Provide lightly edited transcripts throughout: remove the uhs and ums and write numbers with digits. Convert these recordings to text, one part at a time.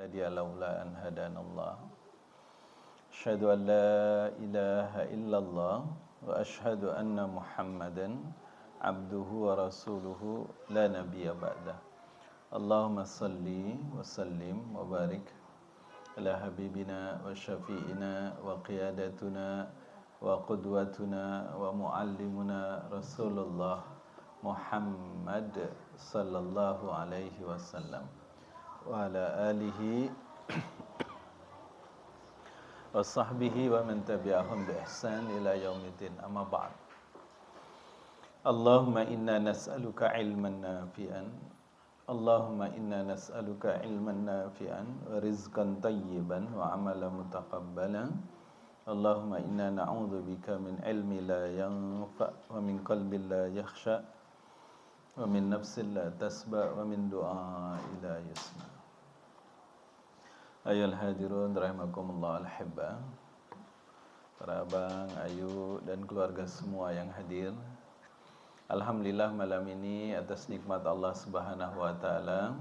هادي لولا أن هدانا الله أشهد أن لا إله إلا الله وأشهد أن محمدا عبده ورسوله لا نبي بعده اللهم صل وسلم وبارك على حبيبنا وشفيئنا وقيادتنا وقدوتنا ومعلمنا رسول الله محمد صلى الله عليه وسلم وعلى آله وصحبه ومن تبعهم بإحسان إلى يوم الدين أما بعد اللهم إنا نسألك علما نافعا اللهم إنا نسألك علما نافعا ورزقا طيبا وعملا متقبلا اللهم إنا نعوذ بك من علم لا ينفع ومن قلب لا يخشى ومن نفس لا تسبع ومن دعاء لا يسمع Ayol hadirun rahimakumullah al-hibba, para abang, ayu dan keluarga semua yang hadir. Alhamdulillah malam ini atas nikmat Allah Subhanahu wa taala,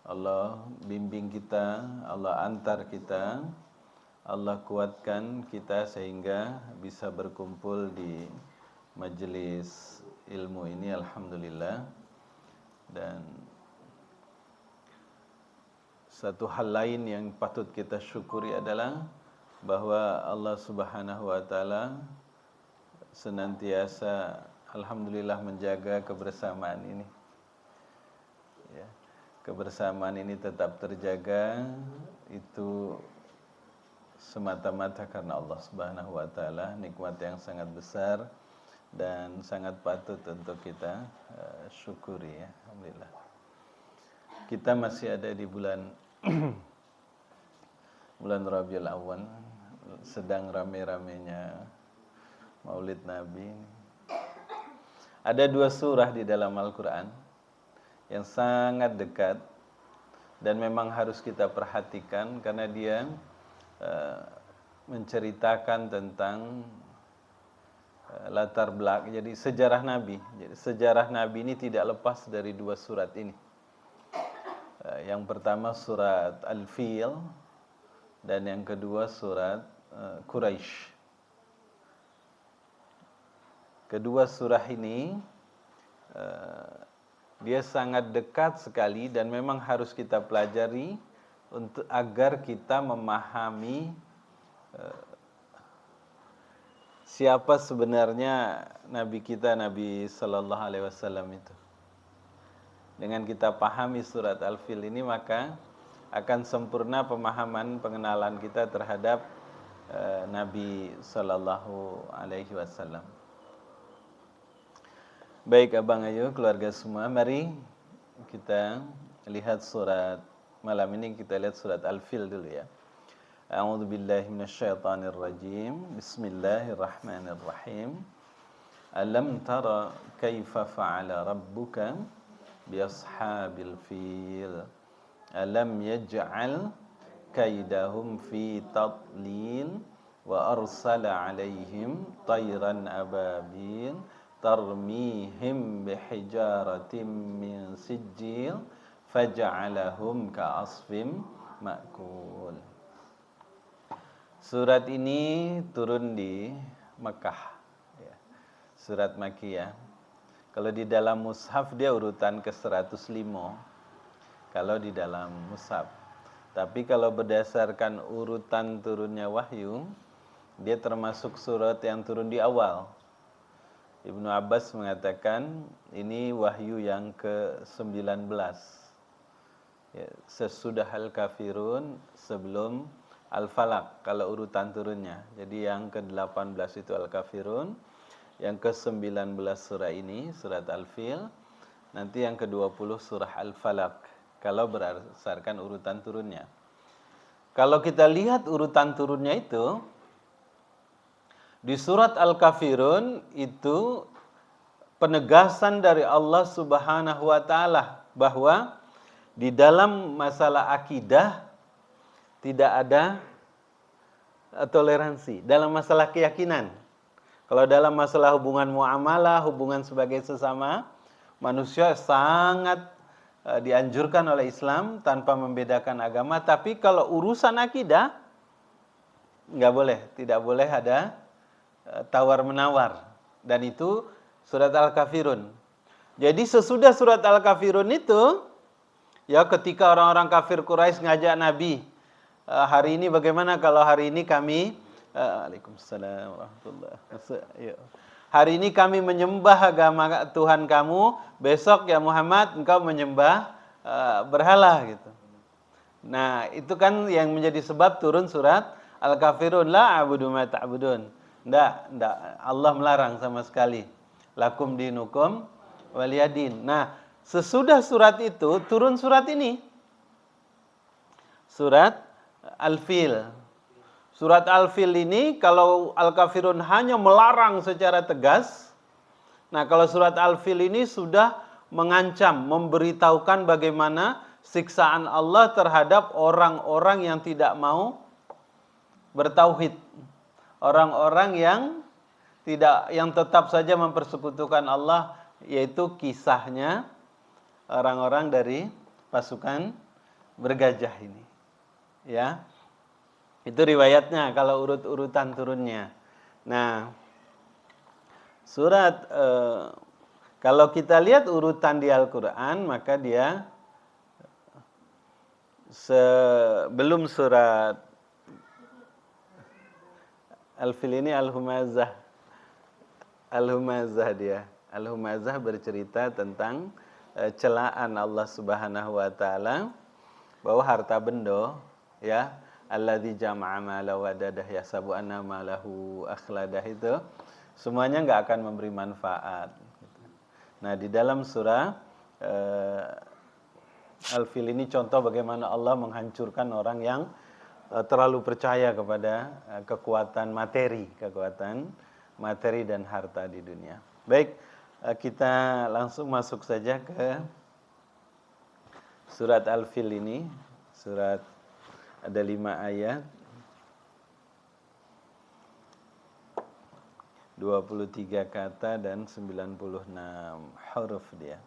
Allah bimbing kita, Allah antar kita, Allah kuatkan kita sehingga bisa berkumpul di majelis ilmu ini, alhamdulillah. Dan satu hal lain yang patut kita syukuri adalah bahwa Allah Subhanahu wa taala senantiasa alhamdulillah menjaga kebersamaan ini. Ya, kebersamaan ini tetap terjaga itu semata-mata karena Allah Subhanahu wa taala, nikmat yang sangat besar dan sangat patut untuk kita syukuri ya. Alhamdulillah. Kita masih ada di bulan Rabiul Awwal, sedang rame-ramenya Maulid Nabi. Ada dua surah di dalam Al-Quran yang sangat dekat dan memang harus kita perhatikan karena dia menceritakan tentang latar belakang, jadi sejarah Nabi. Jadi sejarah Nabi ini tidak lepas dari dua surat ini. Yang pertama surat Al-Fil dan yang kedua surat Quraisy. Kedua surah ini dia sangat dekat sekali dan memang harus kita pelajari untuk agar kita memahami siapa sebenarnya Nabi kita, Nabi Sallallahu Alaihi Wasallam itu. Dengan kita pahami surat Al-Fil ini maka akan sempurna pemahaman pengenalan kita terhadap Nabi Sallallahu Alaihi Wasallam. Baik abang ayu keluarga semua, mari kita lihat surat malam ini, kita lihat surat Al-Fil dulu ya. A'udzu billahi minasyaitonir rajim. Bismillahirrahmanirrahim. Alam tara kaifa fa'ala rabbuka biashabil fil alam yaj'al kaidahum fi tadlil wa arsala alaihim tayran ababil tarmihim bihijaratin min sijil faj'alahum ka'asfim ma'kul. Surat ini turun di Mekah ya. Surat Makkiyah. Kalau di dalam mushaf dia urutan ke-105. Kalau di dalam mushaf. Tapi kalau berdasarkan urutan turunnya wahyu, dia termasuk surat yang turun di awal. Ibnu Abbas mengatakan ini wahyu yang ke-19. Ya, sesudah Al-Kafirun, sebelum Al-Falaq kalau urutan turunnya. Jadi yang ke-18 itu Al-Kafirun. Yang ke-19 surah ini, surat Al-Fil. Nanti yang ke-20 surah Al-Falaq, kalau berdasarkan urutan turunnya. Kalau kita lihat urutan turunnya itu, di surat Al-Kafirun itu penegasan dari Allah Subhanahu wa taala bahwa di dalam masalah akidah tidak ada toleransi. Dalam masalah keyakinan, kalau dalam masalah hubungan muamalah, hubungan sebagai sesama manusia sangat dianjurkan oleh Islam tanpa membedakan agama. Tapi kalau urusan akidah nggak boleh, tidak boleh ada tawar-menawar. Dan itu surat Al-Kafirun. Jadi sesudah surat Al-Kafirun itu, ya ketika orang-orang kafir Quraisy ngajak Nabi, hari ini bagaimana kalau hari ini kami, Waalaikumsalam warahmatullahi wabarakatuh. Hari ini kami menyembah agama Tuhan kamu, besok ya Muhammad engkau menyembah berhala gitu. Nah, itu kan yang menjadi sebab turun surat Al-Kafirun, la a'budu ma ta'budun. Enggak, Allah melarang sama sekali. Lakum dinukum waliyadin. Nah, sesudah surat itu turun surat ini. Surat Al-Fil. Surat Al-Fil ini kalau Al-Kafirun hanya melarang secara tegas. Nah, kalau surat Al-Fil ini sudah mengancam, memberitahukan bagaimana siksaan Allah terhadap orang-orang yang tidak mau bertauhid. Orang-orang yang tetap saja mempersekutukan Allah, yaitu kisahnya orang-orang dari pasukan bergajah ini. Ya. Itu riwayatnya kalau urut-urutan turunnya. Nah, surat kalau kita lihat urutan di Al-Qur'an, maka dia sebelum surat Al-Fil ini Al-Humazah. Al-Humazah dia. Al-Humazah bercerita tentang celaan Allah Subhanahu wa taala bahwa harta benda, ya, alladzi jama'a mala wa dadah yasabu anna malahu akhladah, itu semuanya enggak akan memberi manfaat. Nah, di dalam surah Al-Fil ini contoh bagaimana Allah menghancurkan orang yang terlalu percaya kepada kekuatan materi dan harta di dunia. Baik, kita langsung masuk saja ke surat Al-Fil ini. Surat ada 5 ayat, 23 kata dan 96 huruf dia.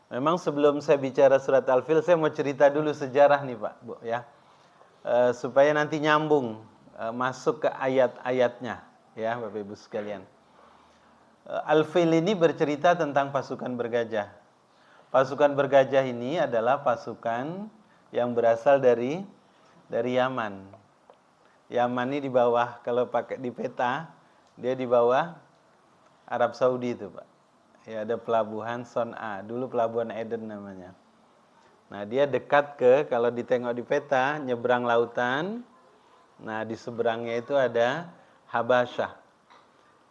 Memang sebelum saya bicara surat Al-Fil, saya mau cerita dulu sejarah nih Pak, Bu, ya. Supaya nanti nyambung masuk ke ayat-ayatnya, ya Bapak Ibu sekalian. Al-Fil ini bercerita tentang pasukan bergajah. Pasukan bergajah ini adalah pasukan yang berasal dari Yaman. Yaman ini di bawah, kalau pakai di peta, dia di bawah Arab Saudi itu Pak. Ya, ada pelabuhan Son'a, dulu pelabuhan Eden namanya. Nah, dia dekat ke, kalau ditengok di peta, nyebrang lautan. Nah, di seberangnya itu ada Habasyah.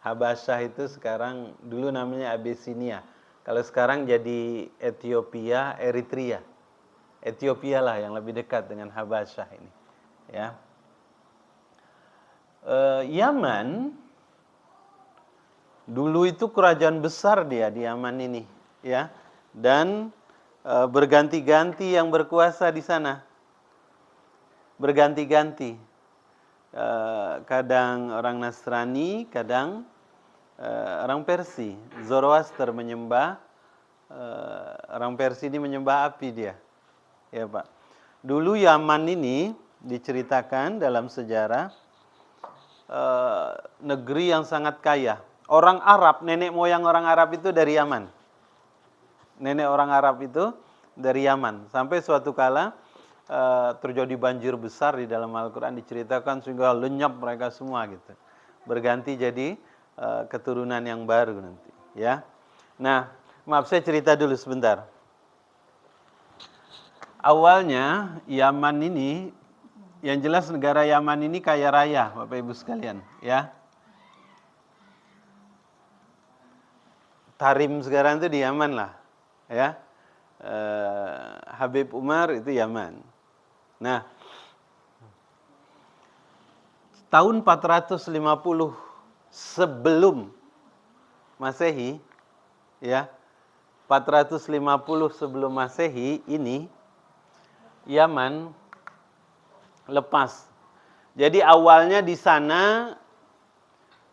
Habasyah itu sekarang, dulu namanya Abyssinia. Kalau sekarang jadi Ethiopia, Eritrea. Ethiopia lah yang lebih dekat dengan Habasyah ini. Ya. Yaman, dulu itu kerajaan besar dia di Yaman ini. Ya. Dan berganti-ganti yang berkuasa di sana. Berganti-ganti. Kadang orang Nasrani, kadang orang Persia. Zoroaster menyembah, orang Persia ini menyembah api dia. Ya Pak. Dulu Yaman ini diceritakan dalam sejarah negeri yang sangat kaya. Orang Arab, nenek moyang orang Arab itu dari Yaman. Nenek orang Arab itu dari Yaman. Sampai suatu kala terjadi banjir besar di dalam Al-Quran diceritakan sehingga lenyap mereka semua gitu. Berganti jadi keturunan yang baru nanti, ya. Nah, maaf saya cerita dulu sebentar. Awalnya Yaman ini, yang jelas negara Yaman ini kaya raya, Bapak Ibu sekalian, ya. Tarim sekarang itu di Yaman lah, ya. Habib Umar itu Yaman. Nah, tahun 450 sebelum Masehi, ya, 450 sebelum Masehi ini Yaman lepas. Jadi awalnya di sana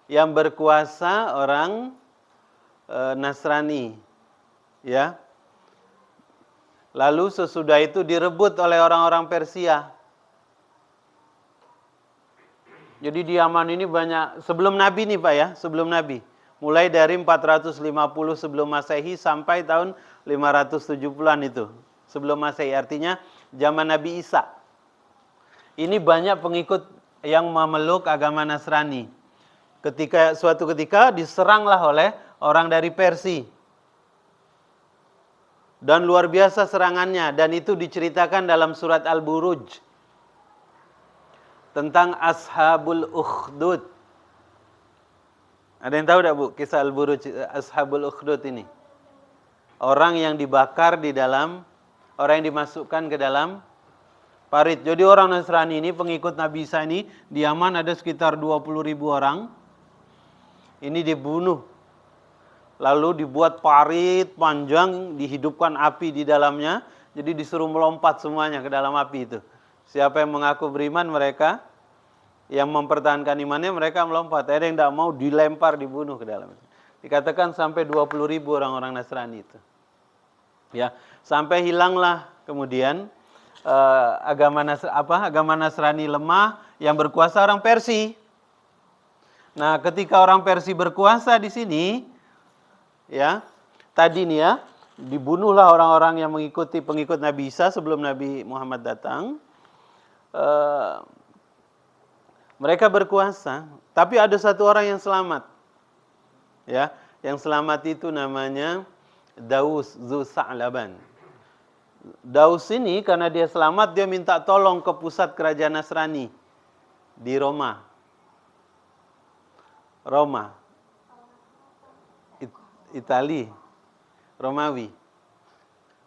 yang berkuasa orang Nasrani. Ya. Lalu sesudah itu direbut oleh orang-orang Persia. Jadi di Yaman ini banyak, sebelum Nabi nih Pak ya, sebelum Nabi. Mulai dari 450 sebelum Masehi sampai tahun 570-an itu. Sebelum Masehi, artinya zaman Nabi Isa. Ini banyak pengikut yang memeluk agama Nasrani. Suatu ketika diseranglah oleh orang dari Persia. Dan luar biasa serangannya, dan itu diceritakan dalam surat Al-Buruj. Tentang Ashabul Ukhdud. Ada yang tahu tidak Bu kisah Al-Buruj, Ashabul Ukhdud ini? Orang yang dibakar di dalam, orang yang dimasukkan ke dalam parit. Jadi orang Nasrani ini, pengikut Nabi Isa ini, di Yaman ada sekitar 20.000 orang. Ini dibunuh. Lalu dibuat parit panjang, dihidupkan api di dalamnya. Jadi disuruh melompat semuanya ke dalam api itu. Siapa yang mengaku beriman mereka, yang mempertahankan imannya mereka melompat. Ada yang tidak mau dilempar, dibunuh ke dalam. Dikatakan sampai 20.000 orang-orang Nasrani itu. Ya, sampai hilanglah kemudian agama Nasrani lemah, yang berkuasa orang Persia. Nah, ketika orang Persia berkuasa di sini, ya, tadi nih ya, dibunuhlah orang-orang yang mengikuti pengikut Nabi Isa sebelum Nabi Muhammad datang. Mereka berkuasa, tapi ada satu orang yang selamat. Ya, yang selamat itu namanya Daus Zu Sa'laban. Daus ini karena dia selamat, dia minta tolong ke pusat kerajaan Nasrani di Roma. Itali, Romawi.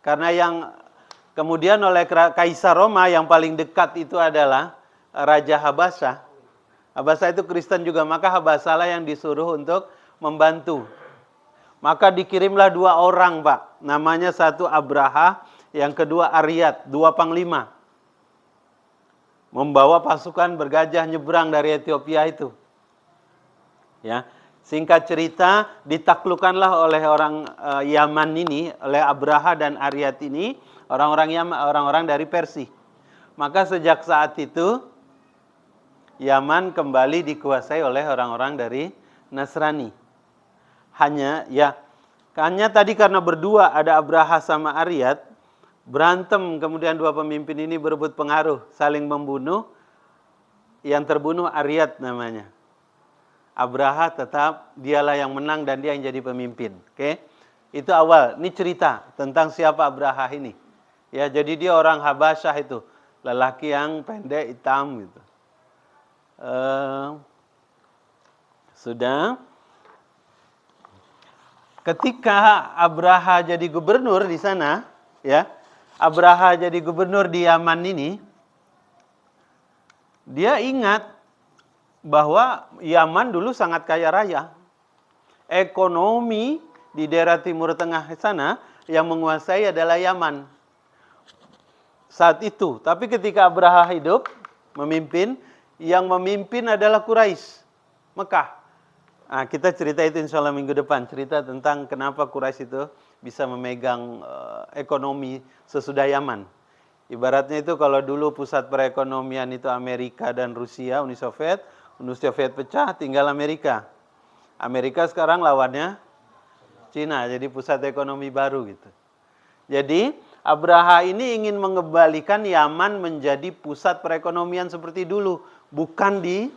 Karena yang kemudian oleh Kaisar Roma yang paling dekat itu adalah Raja Habasyah. Habasyah itu Kristen juga, maka Habasyahlah yang disuruh untuk membantu. Maka dikirimlah 2 orang Pak. Namanya satu Abraha, yang kedua Aryat, 2 panglima. Membawa pasukan bergajah nyebrang dari Ethiopia itu. Ya, singkat cerita ditaklukkanlah oleh orang Yaman ini, oleh Abraha dan Aryat ini, orang-orang dari Persia. Maka sejak saat itu Yaman kembali dikuasai oleh orang-orang dari Nasrani. Hanya tadi karena berdua ada Abraha sama Aryat, berantem, kemudian 2 pemimpin ini berebut pengaruh, saling membunuh. Yang terbunuh Aryat namanya. Abraha tetap dialah yang menang dan dia yang jadi pemimpin. Oke? Itu awal. Ini cerita tentang siapa Abraha ini. Ya, jadi dia orang Habasyah itu, lelaki yang pendek hitam gitu. Sudah. Ketika Abraha jadi gubernur di sana, ya, Abraha jadi gubernur di Yaman ini, dia ingat bahwa Yaman dulu sangat kaya raya. Ekonomi di daerah Timur Tengah sana yang menguasai adalah Yaman saat itu. Tapi ketika Abraha hidup, memimpin, yang memimpin adalah Quraisy, Mekah. Nah, kita cerita itu insya Allah minggu depan. Cerita tentang kenapa Quraisy itu bisa memegang ekonomi sesudah Yaman. Ibaratnya itu kalau dulu pusat perekonomian itu Amerika dan Rusia, Uni Soviet pecah, tinggal Amerika. Amerika sekarang lawannya Cina, jadi pusat ekonomi baru gitu. Jadi Abraha ini ingin mengembalikan Yaman menjadi pusat perekonomian seperti dulu, bukan di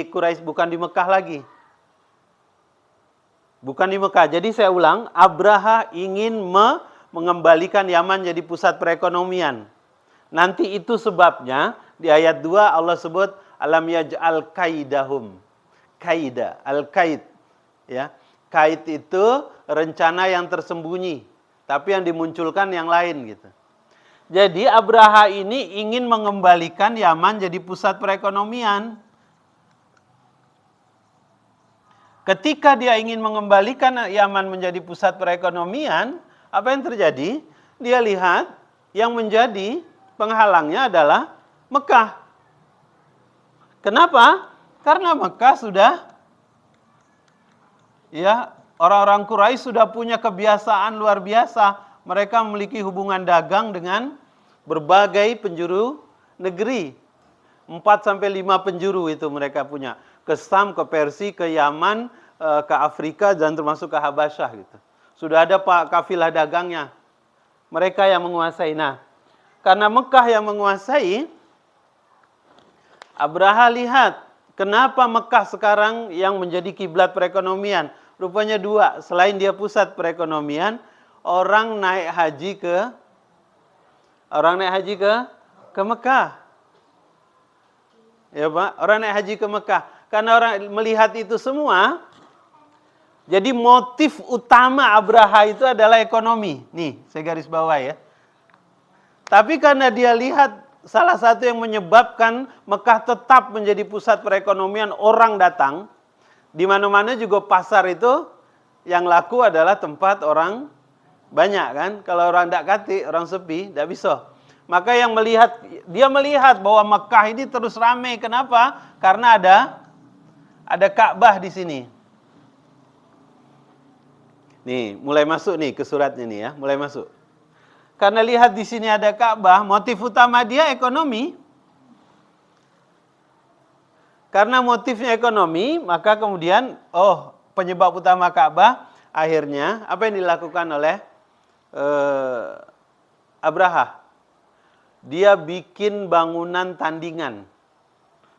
Quraisy, bukan di Mekah lagi. Bukan di Mekah. Jadi saya ulang, Abraha ingin mengembalikan Yaman jadi pusat perekonomian. Nanti itu sebabnya di ayat 2 Allah sebut alam yaj'al kaidahum. Kaida, al-kaid, ya. Kaid itu rencana yang tersembunyi, tapi yang dimunculkan yang lain gitu. Jadi Abraha ini ingin mengembalikan Yaman jadi pusat perekonomian. Ketika dia ingin mengembalikan Yaman menjadi pusat perekonomian, apa yang terjadi? Dia lihat yang menjadi penghalangnya adalah Mekah. Kenapa? Karena Mekah sudah Ya, orang-orang Quraisy sudah punya kebiasaan luar biasa. Mereka memiliki hubungan dagang dengan berbagai penjuru negeri. 4 sampai 5 penjuru itu mereka punya. Ke Sam, ke Persia, ke Yaman, ke Afrika, dan termasuk ke Habasyah gitu. Sudah ada kafilah dagangnya. Mereka yang menguasai. Nah, karena Mekah yang menguasai, Abraha lihat, kenapa Mekah sekarang yang menjadi kiblat perekonomian? Rupanya dua, selain dia pusat perekonomian, orang naik haji ke Mekah. Ya Pak, orang naik haji ke Mekah. Karena orang melihat itu semua, jadi motif utama Abraha itu adalah ekonomi. Nih, saya garis bawah ya. Tapi karena dia lihat salah satu yang menyebabkan Mekah tetap menjadi pusat perekonomian, orang datang. Di mana-mana juga pasar itu yang laku adalah tempat orang banyak kan. Kalau orang tidak kati, orang sepi, tidak bisa. Maka dia melihat bahwa Mekah ini terus ramai. Kenapa? Karena ada Ka'bah di sini. Nih, mulai masuk nih ke suratnya nih ya, mulai masuk. Karena lihat di sini ada Ka'bah, motif utama dia ekonomi. Karena motifnya ekonomi, maka kemudian penyebab utama Ka'bah akhirnya apa yang dilakukan oleh Abraha? Dia bikin bangunan tandingan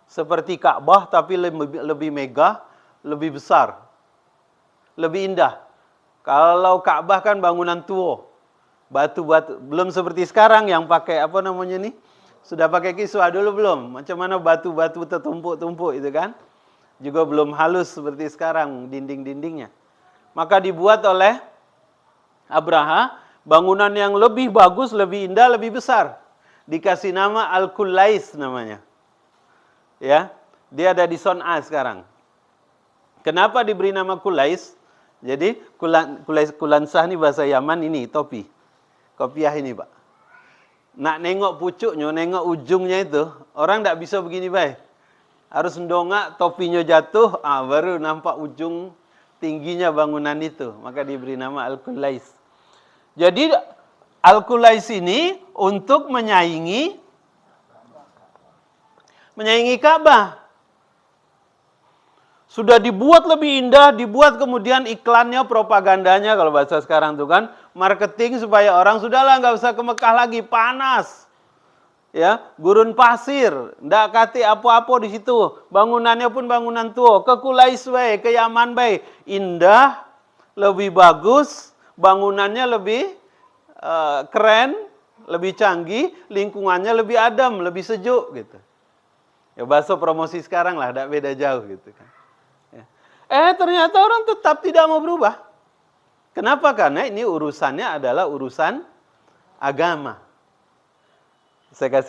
seperti Ka'bah tapi lebih megah, lebih besar, lebih indah. Kalau Ka'bah kan bangunan tua, batu-batu, belum seperti sekarang yang pakai apa namanya nih? Sudah pakai kiswah, dulu belum. Macam mana batu-batu tertumpuk-tumpuk itu kan? Juga belum halus seperti sekarang dinding-dindingnya. Maka dibuat oleh Abraha bangunan yang lebih bagus, lebih indah, lebih besar. Dikasih nama Al-Qulais namanya. Ya, dia ada di Son'a sekarang. Kenapa diberi nama Qulais? Jadi Qulansah ini bahasa Yaman, ini topi. Kopiah ini, Pak. Nak nengok pucuknya, nengok ujungnya itu, orang tidak bisa begini baik. Harus mendongak, topinya jatuh, baru nampak ujung tingginya bangunan itu. Maka diberi nama Al-Qulais. Jadi Al-Qulais ini untuk menyaingi Ka'bah. Sudah dibuat lebih indah, dibuat kemudian iklannya, propagandanya, kalau bahasa sekarang itu kan, marketing supaya orang sudahlah nggak usah ke Mekah lagi, panas. Ya, gurun pasir, ndak kati apa-apa di situ. Bangunannya pun bangunan tua, ke Qulais bae, ke Yaman bae, indah, lebih bagus, bangunannya lebih keren, lebih canggih, lingkungannya lebih adem, lebih sejuk gitu. Ya bahasa promosi sekarang lah, ndak beda jauh gitu kan. Ternyata orang tetap tidak mau berubah. Kenapa? Karena ini urusannya adalah urusan agama. Saya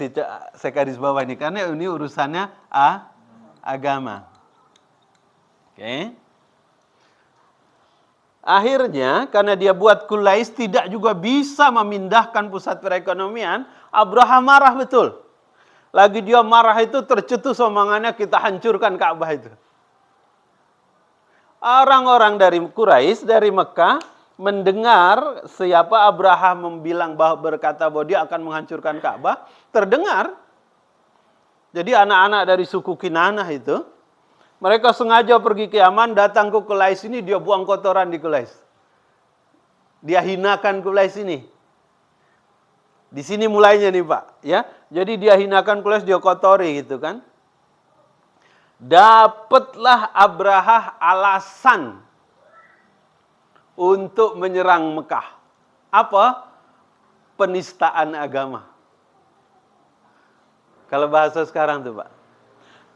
garis bawah ini karena ini urusannya agama. Oke. Akhirnya karena dia buat Qulais tidak juga bisa memindahkan pusat perekonomian, Abraha marah betul. Lagi dia marah itu tercetus omongannya, kita hancurkan Ka'bah itu. Orang-orang dari Quraisy, dari Mekah, mendengar siapa Abraha berkata bahwa dia akan menghancurkan Ka'bah, terdengar. Jadi anak-anak dari suku Kinanah itu, mereka sengaja pergi ke Yaman, datang ke Qulais ini, dia buang kotoran di Qulais. Dia hinakan Qulais ini. Di sini mulainya nih Pak, ya. Jadi dia hinakan Qulais, dia kotori gitu kan. Dapatlah Abraha alasan untuk menyerang Mekah. Apa? Penistaan agama. Kalau bahasa sekarang tuh Pak.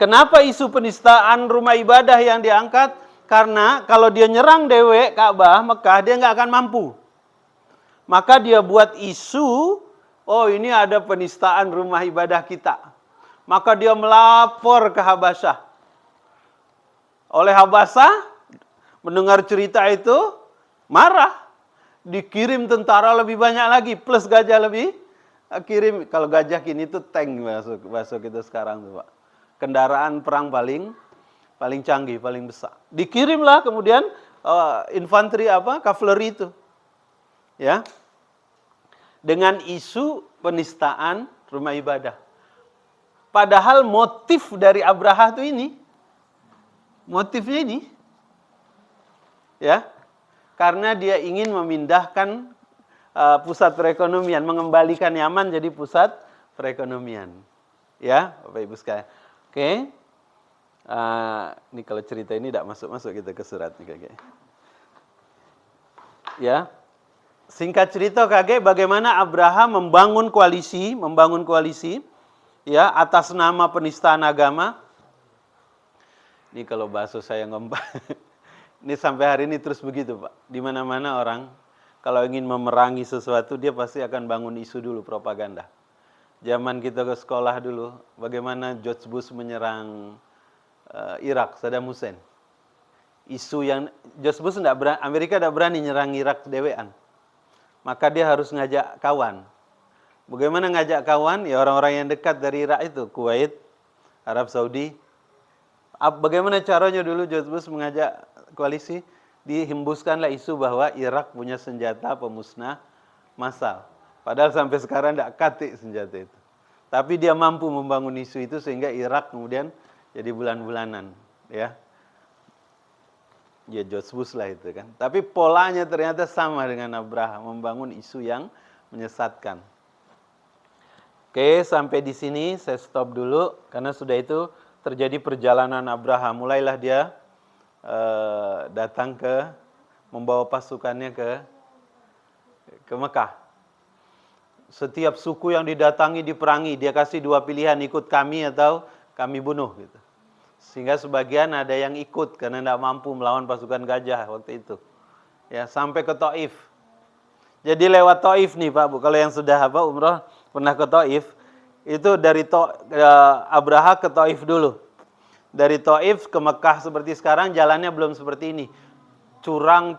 Kenapa isu penistaan rumah ibadah yang diangkat? Karena kalau dia nyerang dewek Ka'bah, Mekah, dia nggak akan mampu. Maka dia buat isu, ini ada penistaan rumah ibadah kita. Maka dia melapor ke Habasyah. Oleh Habasyah, mendengar cerita itu, marah. Dikirim tentara lebih banyak lagi, plus gajah lebih. Kirim, kalau gajah kini itu tank masuk kita sekarang tuh Pak. Kendaraan perang paling canggih, paling besar. Dikirimlah kemudian infanteri kavaleri itu. Ya. Dengan isu penistaan rumah ibadah. Padahal motif dari Abraha itu ini, motifnya ini, ya, karena dia ingin memindahkan pusat perekonomian, mengembalikan Yaman jadi pusat perekonomian, ya, Bapak Ibu sekalian. Oke, ini kalau cerita ini tidak masuk kita ke surat nih kakek. Ya, singkat cerita kakek, bagaimana Abraham membangun koalisi, ya, atas nama penistaan agama. Ini kalau bahasa saya ngomong, ini sampai hari ini terus begitu Pak. Di mana-mana orang kalau ingin memerangi sesuatu, dia pasti akan bangun isu dulu, propaganda. Zaman kita ke sekolah dulu, bagaimana George Bush menyerang Irak, Saddam Hussein. Isu yang George Bush Amerika tidak berani nyerang Irak dewean. Maka dia harus ngajak kawan. Bagaimana ngajak kawan? Ya orang-orang yang dekat dari Irak itu, Kuwait, Arab Saudi. Bagaimana caranya dulu George Bush mengajak koalisi? Dihembuskanlah isu bahwa Irak punya senjata pemusnah massal. Padahal sampai sekarang tidak katik senjata itu. Tapi dia mampu membangun isu itu sehingga Irak kemudian jadi bulan-bulanan. Ya, George Bush lah itu kan. Tapi polanya ternyata sama dengan Abraham, membangun isu yang menyesatkan. Oke, sampai di sini saya stop dulu karena sudah itu terjadi perjalanan Abraham. Mulailah dia datang membawa pasukannya ke Mekah. Setiap suku yang didatangi diperangi, dia kasih dua pilihan, ikut kami atau kami bunuh gitu. Sehingga sebagian ada yang ikut karena tidak mampu melawan pasukan gajah waktu itu. Ya, sampai ke Taif. Jadi lewat Taif nih Pak Bu, kalau yang sudah umrah pernah ke Taif, itu dari Abraha ke Taif dulu. Dari Taif ke Mekah seperti sekarang jalannya belum seperti ini. Curam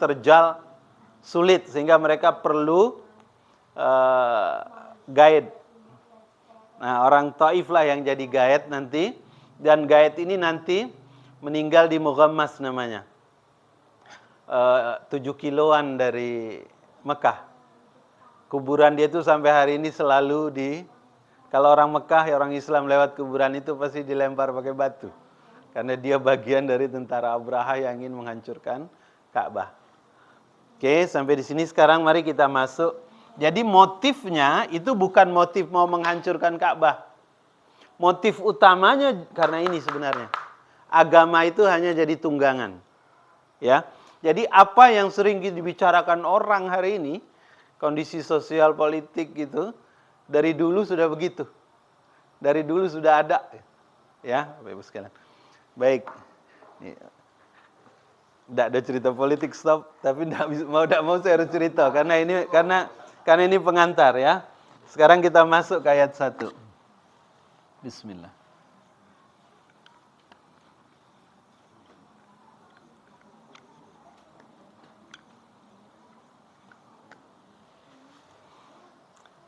terjal sulit sehingga mereka perlu guide. Nah, orang Taif lah yang jadi guide nanti, dan guide ini nanti meninggal di Mughammas namanya. 7 kiloan dari Mekah. Kuburan dia itu sampai hari ini selalu kalau orang Mekah, orang Islam lewat kuburan itu pasti dilempar pakai batu. Karena dia bagian dari tentara Abraha yang ingin menghancurkan Ka'bah. Oke, sampai di sini sekarang mari kita masuk. Jadi motifnya itu bukan motif mau menghancurkan Ka'bah. Motif utamanya karena ini sebenarnya. Agama itu hanya jadi tunggangan. Ya. Jadi apa yang sering dibicarakan orang hari ini, kondisi sosial politik gitu, dari dulu sudah begitu. Dari dulu sudah ada. Ya, Bapak Ibu sekalian. Baik. Tidak ada cerita politik, stop. Tapi tidak mau saya harus cerita karena ini pengantar ya. Sekarang kita masuk ke ayat 1. Bismillah.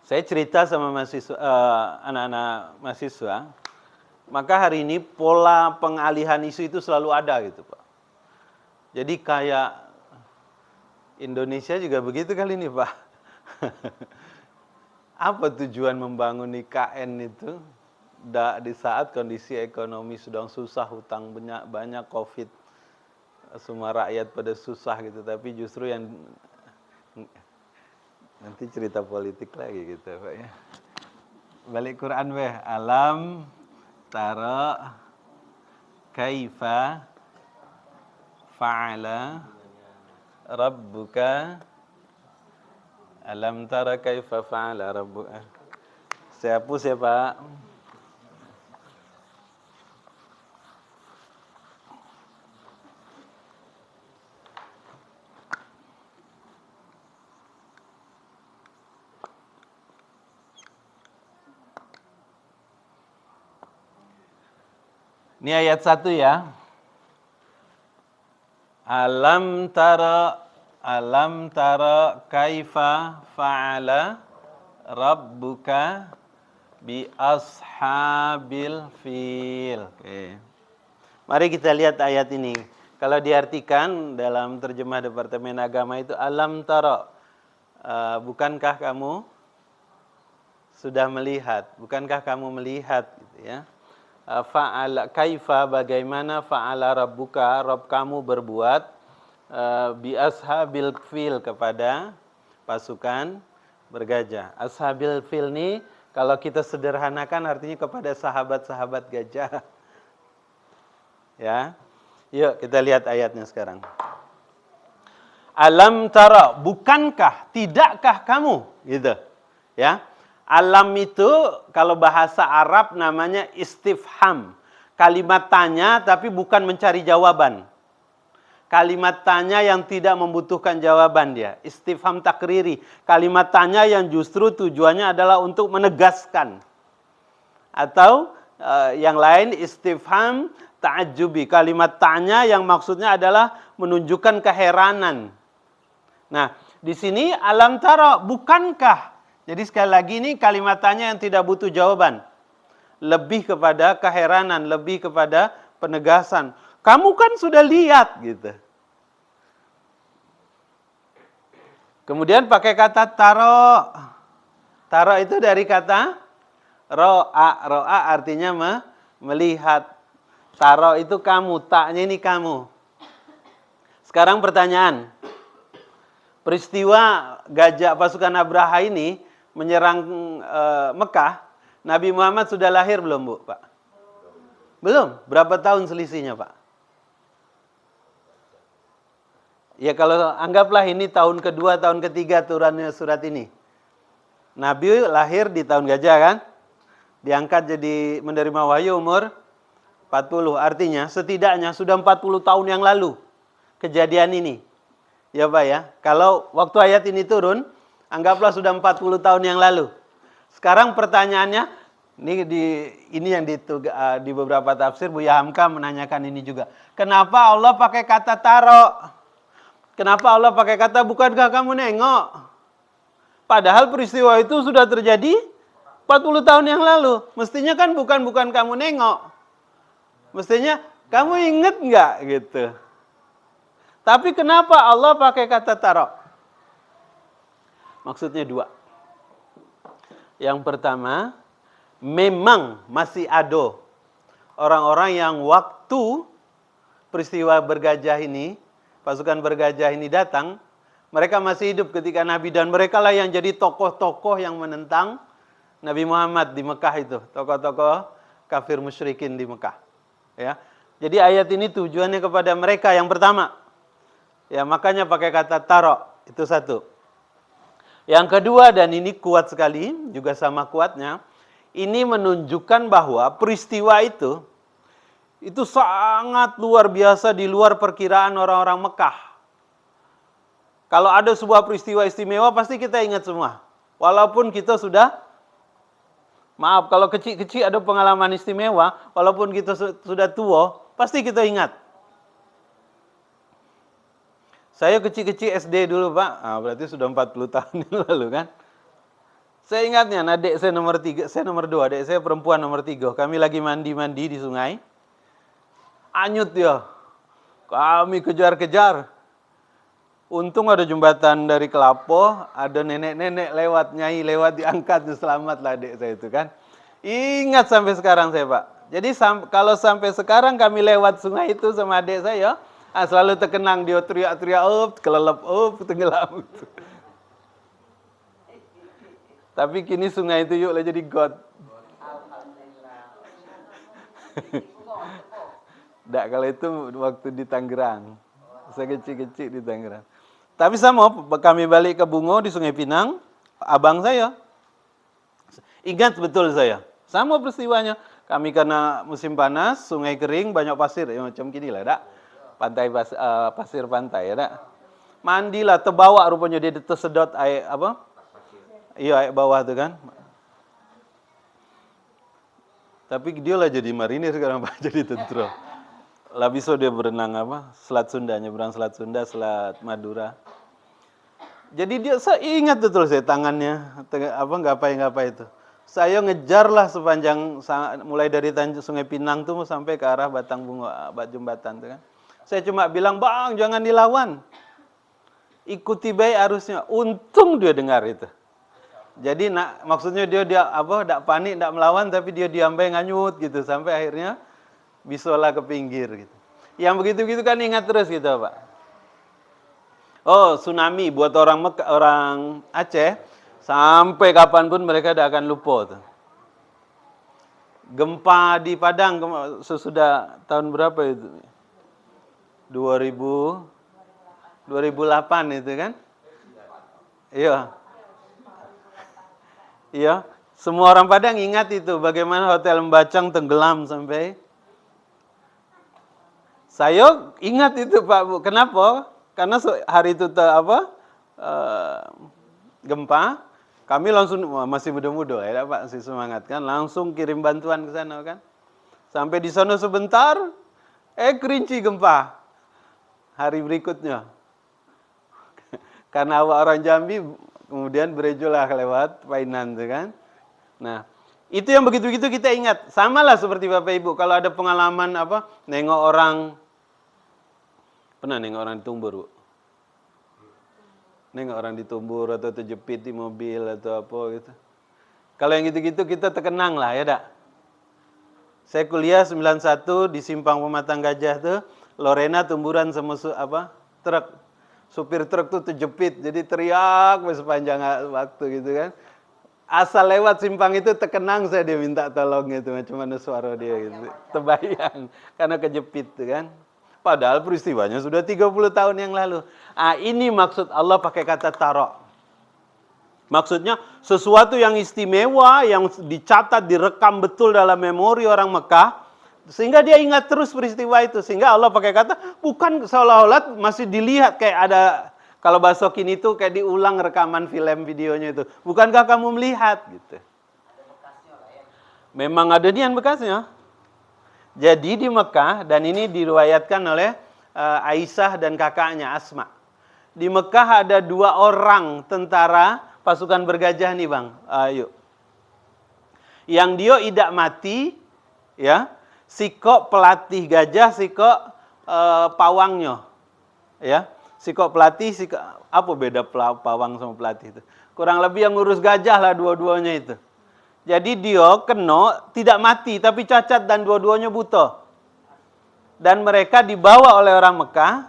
Saya cerita sama anak-anak mahasiswa, maka hari ini pola pengalihan isu itu selalu ada gitu Pak. Jadi kayak Indonesia juga begitu kali ini Pak. Apa tujuan membangun IKN itu di saat kondisi ekonomi sedang susah, hutang banyak, Covid, semua rakyat pada susah gitu, tapi justru yang nanti cerita politik lagi gitu Pak ya. Balik Quran weh. Alam tara kaifa fa'ala rabbuka. Alam tara kaifa fa'ala rabbuka. Saya hapus ya Pak. Ini ayat 1 ya. Alam tara kaifa fa'ala rabbuka bi ashabil fil. Oke. Mari kita lihat ayat ini. Kalau diartikan dalam terjemah Departemen Agama itu alam tara, bukankah kamu sudah melihat? Bukankah kamu melihat gitu ya? Fa'ala kaifa, bagaimana fa'ala rabbuka, Rabb kamu berbuat bi ashabil fil, kepada pasukan bergajah. Ashabil fil ini kalau kita sederhanakan artinya kepada sahabat-sahabat gajah. Ya. Yuk kita lihat ayatnya sekarang. Alam tara, bukankah, tidakkah kamu, gitu. Ya. Alam itu kalau bahasa Arab namanya istifham. Kalimat tanya tapi bukan mencari jawaban. Kalimat tanya yang tidak membutuhkan jawaban dia. Istifham takriri. Kalimat tanya yang justru tujuannya adalah untuk menegaskan. Atau yang lain istifham ta'ajjubi. Kalimat tanya yang maksudnya adalah menunjukkan keheranan. Nah, di sini alam tara, bukankah? Jadi sekali lagi ini kalimat tanya yang tidak butuh jawaban. Lebih kepada keheranan, lebih kepada penegasan. Kamu kan sudah lihat gitu. Kemudian pakai kata taro. Taro itu dari kata ro'a. Ro'a artinya melihat. Taro itu kamu, taknya ini kamu. Sekarang pertanyaan. Peristiwa gajah pasukan Abraha ini menyerang Mekah, Nabi Muhammad sudah lahir belum, Bu, Pak? Belum. Berapa tahun selisihnya, Pak? Ya kalau anggaplah ini tahun kedua, tahun ketiga turunnya surat ini. Nabi lahir di tahun gajah kan? Diangkat jadi menerima wahyu umur 40. Artinya setidaknya sudah 40 tahun yang lalu kejadian ini. Ya Pak ya. Kalau waktu ayat ini turun, anggaplah sudah 40 tahun yang lalu. Sekarang pertanyaannya, ini yang di beberapa tafsir, Buya Hamka menanyakan ini juga. Kenapa Allah pakai kata taro? Kenapa Allah pakai kata bukankah kamu nengok? Padahal peristiwa itu sudah terjadi 40 tahun yang lalu. Mestinya kan bukan kamu nengok. Mestinya kamu inget nggak gitu. Tapi kenapa Allah pakai kata taro? Maksudnya dua. Yang pertama, memang masih ada orang-orang yang waktu peristiwa bergajah ini, pasukan bergajah ini datang, mereka masih hidup ketika Nabi, dan mereka lah yang jadi tokoh-tokoh yang menentang Nabi Muhammad di Mekah itu, tokoh-tokoh kafir musyrikin di Mekah. Ya, jadi ayat ini tujuannya kepada mereka yang pertama. Ya, makanya pakai kata taro, itu satu. Yang kedua, dan ini kuat sekali, juga sama kuatnya, ini menunjukkan bahwa peristiwa itu sangat luar biasa, di luar perkiraan orang-orang Mekah. Kalau ada sebuah peristiwa istimewa, pasti kita ingat semua. Walaupun kita sudah, maaf, kalau kecil-kecil ada pengalaman istimewa, walaupun kita sudah tua, pasti kita ingat. Saya kecil-kecil SD dulu, Pak. Berarti sudah 40 tahun yang lalu kan. Saya ingatnya, adik saya nomor 3, saya nomor 2, adik saya perempuan nomor 3. Kami lagi mandi-mandi di sungai. Anyut ya. Kami kejar-kejar. Untung ada jembatan dari Kelapo, ada nenek-nenek lewat, nyai lewat, diangkat, selamatlah adik saya itu kan. Ingat sampai sekarang saya, Pak. Jadi kalau sampai sekarang kami lewat sungai itu sama adik saya, selalu terkenang dia teriak-teriak, kelelep, tenggelam. Tapi kini sungai itu yuk lah jadi God. Tidak, kalau itu waktu di Tangerang. Saya kecil-kecil di Tangerang. Tapi sama, kami balik ke Bungo di Sungai Pinang, abang saya. Ingat betul saya. Sama peristiwanya. Kami karena musim panas, sungai kering, banyak pasir. Ya, macam gini lah, tak? Pantai pasir pantai, ya. Mandilah, terbawa rupanya dia tersedot air apa? Iya, air bawah tu kan. Tapi dia lah jadi marinir sekarang, Pak, jadi tentara. Lah bisa dia berenang apa? Selat Sunda, nyebrang Selat Sunda, Selat Madura. Jadi dia, saya ingat betul saya tangannya ngapain itu. Saya ngejarlah sepanjang mulai dari Sungai Pinang tuh sampai ke arah Batang Bungo, jembatan tuh kan. Saya cuma bilang, bang jangan dilawan. Ikuti baik arusnya. Untung dia dengar itu. Jadi maksudnya dia tidak panik, tidak melawan, tapi dia diam baik nganyut gitu sampai akhirnya bisola ke pinggir gitu. Yang begitu-begitu kan ingat terus gitu Pak. Oh tsunami buat orang Aceh sampai kapanpun mereka tidak akan lupa tuh. Gempa di Padang sesudah tahun berapa itu? 2008 itu kan? Iya. Iya, semua orang Padang ingat itu bagaimana Hotel Mbacang tenggelam sampai. Saya ingat itu Pak Bu. Kenapa? Karena hari itu gempa, kami langsung masih muda-muda ya Pak, masih semangat kan, langsung kirim bantuan ke sana kan. Sampai di sana sebentar, kerinci gempa. Hari berikutnya. Karena orang Jambi kemudian berejolah lewat Painan tuh kan. Nah, itu yang begitu-begitu kita ingat. Sama lah seperti Bapak Ibu kalau ada pengalaman nengok orang, pernah nengok orang ditumbur, Bu? Nengok orang ditumbur atau terjepit di mobil atau apa gitu. Kalau yang gitu-gitu kita terkenang lah ya dak. Saya kuliah 91 di Simpang Pematang Gajah tuh, Lorena tumburan sama truk. Supir truk tuh terjepit, jadi teriak sepanjang waktu gitu kan. Asal lewat simpang itu terkenang saya dia minta tolong gitu, macam mana suara dia gitu. Terbayang, karena kejepit tuh kan. Padahal peristiwanya sudah 30 tahun yang lalu. Ini maksud Allah pakai kata taro. Maksudnya sesuatu yang istimewa, yang dicatat, direkam betul dalam memori orang Mekah, sehingga dia ingat terus peristiwa itu. Sehingga Allah pakai kata, bukan seolah-olah masih dilihat kayak ada, kalau bahasa kini itu kayak diulang rekaman film videonya itu. Bukankah kamu melihat? Gitu. Memang ada nian bekasnya. Jadi di Mekah, dan ini diriwayatkan oleh Aisyah dan kakaknya Asma. Di Mekah ada 2 orang tentara pasukan bergajah nih bang. Ayo. Yang dia tidak mati, ya. Sikok pelatih gajah, sikok pawangnya. Ya. Sikok pelatih, apa beda pawang sama pelatih itu? Kurang lebih yang ngurus gajah lah dua-duanya itu. Jadi dia kena tidak mati tapi cacat dan dua-duanya buta. Dan mereka dibawa oleh orang Mekah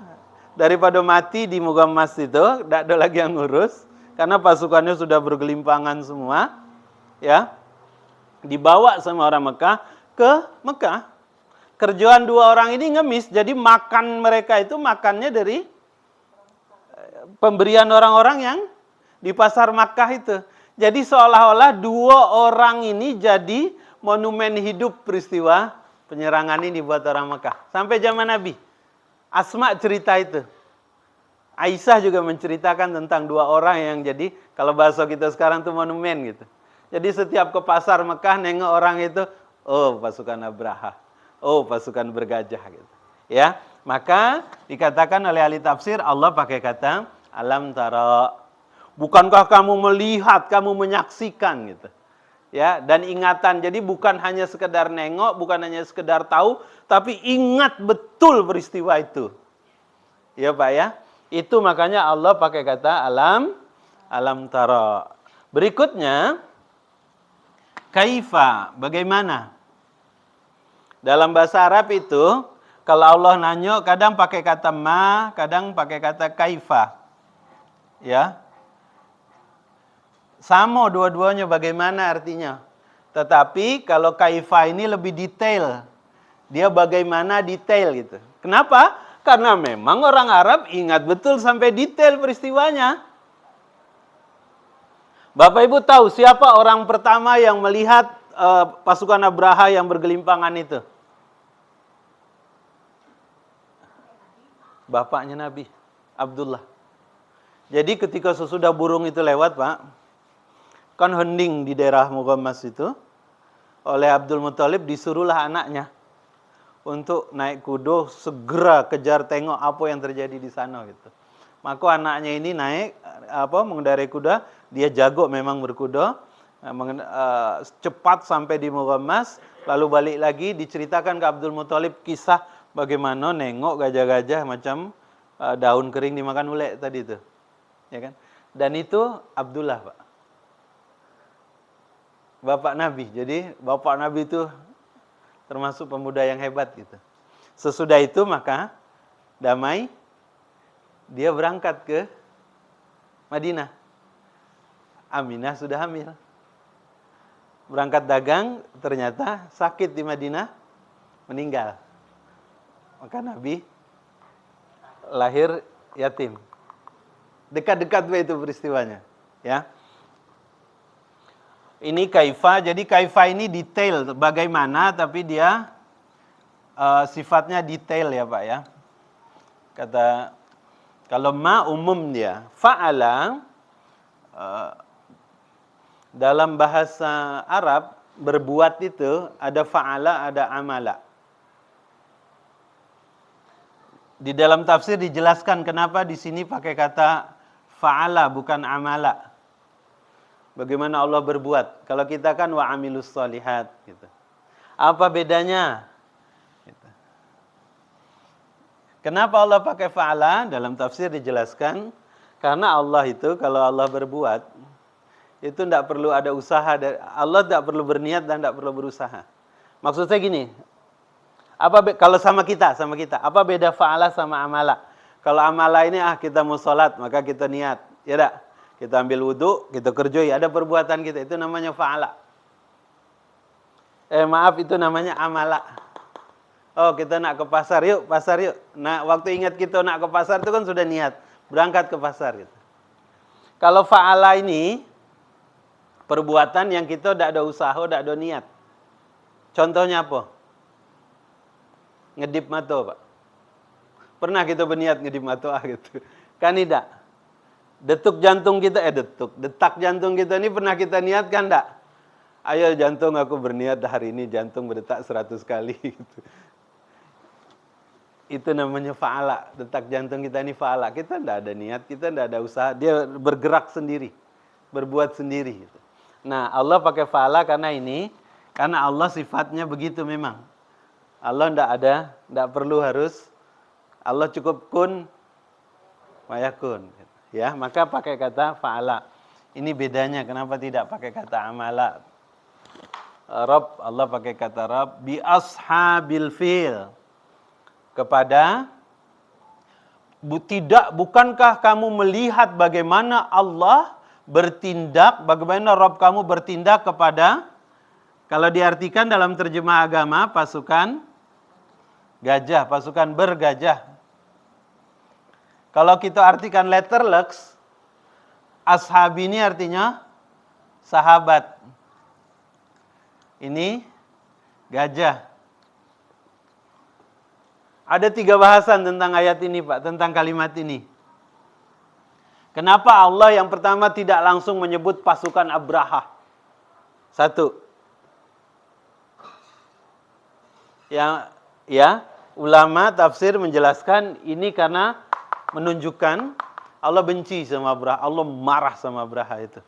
daripada mati di Mugammas itu, tidak ada lagi yang ngurus karena pasukannya sudah bergelimpangan semua. Ya. Dibawa sama orang Mekah ke Mekah. Kerjaan 2 orang ini ngemis, jadi makan mereka itu makannya dari pemberian orang-orang yang di pasar Makkah itu. Jadi seolah-olah 2 orang ini jadi monumen hidup peristiwa penyerangan ini buat orang Mekah. Sampai zaman Nabi. Asma cerita itu. Aisyah juga menceritakan tentang 2 orang yang jadi, kalau bahasa kita sekarang tuh monumen gitu. Jadi setiap ke pasar Mekah nengok orang itu, oh pasukan Abraha, oh pasukan bergajah gitu. Ya, maka dikatakan oleh ahli tafsir Allah pakai kata alam tara. Bukankah kamu melihat, kamu menyaksikan gitu. Ya, dan ingatan. Jadi bukan hanya sekedar nengok, bukan hanya sekedar tahu, tapi ingat betul peristiwa itu. Ya, Pak ya. Itu makanya Allah pakai kata alam tara. Berikutnya kaifa, bagaimana? Dalam bahasa Arab itu, kalau Allah nanya, kadang pakai kata ma, kadang pakai kata kaifa. Ya. Sama dua-duanya bagaimana artinya. Tetapi kalau kaifa ini lebih detail. Dia bagaimana detail gitu. Kenapa? Karena memang orang Arab ingat betul sampai detail peristiwanya. Bapak Ibu tahu siapa orang pertama yang melihat pasukan Abraha yang bergelimpangan itu? Bapaknya Nabi, Abdullah. Jadi ketika sesudah burung itu lewat, Pak, kan hening di daerah Mugammas itu, oleh Abdul Muthalib disuruhlah anaknya untuk naik kuda segera kejar tengok apa yang terjadi di sana gitu. Maka anaknya ini naik mengendarai kuda, dia jago memang berkuda, cepat sampai di Mugammas, lalu balik lagi diceritakan ke Abdul Muthalib kisah bagaimana nengok gajah-gajah macam daun kering dimakan ulek tadi itu. Ya kan? Dan itu Abdullah, Pak. Bapak Nabi. Jadi bapak Nabi itu termasuk pemuda yang hebat gitu. Sesudah itu maka damai dia berangkat ke Madinah. Aminah sudah hamil. Berangkat dagang, ternyata sakit di Madinah, meninggal. Maka Nabi lahir yatim. Dekat-dekat itu peristiwanya, ya. Ini kaifa, jadi kaifa ini detail bagaimana, tapi dia sifatnya detail ya Pak ya. Kata kalau ma umum dia, fa'ala dalam bahasa Arab berbuat itu ada fa'ala, ada amala. Di dalam tafsir dijelaskan kenapa di sini pakai kata fa'ala bukan amala. Bagaimana Allah berbuat. Kalau kita kan wa amilus sholihat gitu. Apa bedanya? Gitu. Kenapa Allah pakai fa'ala? Dalam tafsir dijelaskan karena Allah itu kalau Allah berbuat itu tidak perlu ada usaha. Allah tidak perlu berniat dan tidak perlu berusaha. Maksudnya gini, kalau sama kita, apa beda fa'ala sama amala? Kalau amala ini kita mau sholat, maka kita niat, ya tak? Kita ambil wudu, kita kerjoi, ada perbuatan kita, itu namanya fa'ala. Itu namanya amala. Oh, kita nak ke pasar yuk. Nah, waktu ingat kita nak ke pasar itu kan sudah niat, berangkat ke pasar gitu. Kalau fa'ala ini perbuatan yang kita tidak ada usaha, tidak ada niat. Contohnya apa? Ngedip mata, Pak. Pernah kita berniat ngedip mata gitu? Kan tidak. Detak jantung kita ini pernah kita niatkan enggak? Ayo jantung aku berniat hari ini jantung berdetak 100 kali gitu. Itu namanya fa'ala. Detak jantung kita ini fa'ala. Kita enggak ada niat, kita enggak ada usaha, dia bergerak sendiri, berbuat sendiri gitu. Nah, Allah pakai fa'ala karena Allah sifatnya begitu memang. Allah enggak perlu harus, Allah cukup kun mayakun. Ya, maka pakai kata fa'ala. Ini bedanya, kenapa tidak pakai kata amala? Rabb, Allah pakai kata Rabb, bi ashabil fil. Bukankah kamu melihat bagaimana Allah bertindak, bagaimana Rabb kamu bertindak kepada, kalau diartikan dalam terjemah agama, pasukan gajah, pasukan bergajah. Kalau kita artikan letterlux, ashab ini artinya sahabat. Ini gajah. Ada 3 bahasan tentang ayat ini, Pak, tentang kalimat ini. Kenapa Allah yang pertama tidak langsung menyebut pasukan Abraha? 1. Ulama tafsir menjelaskan ini karena menunjukkan Allah benci sama Abraha, Allah marah sama Abraha itu.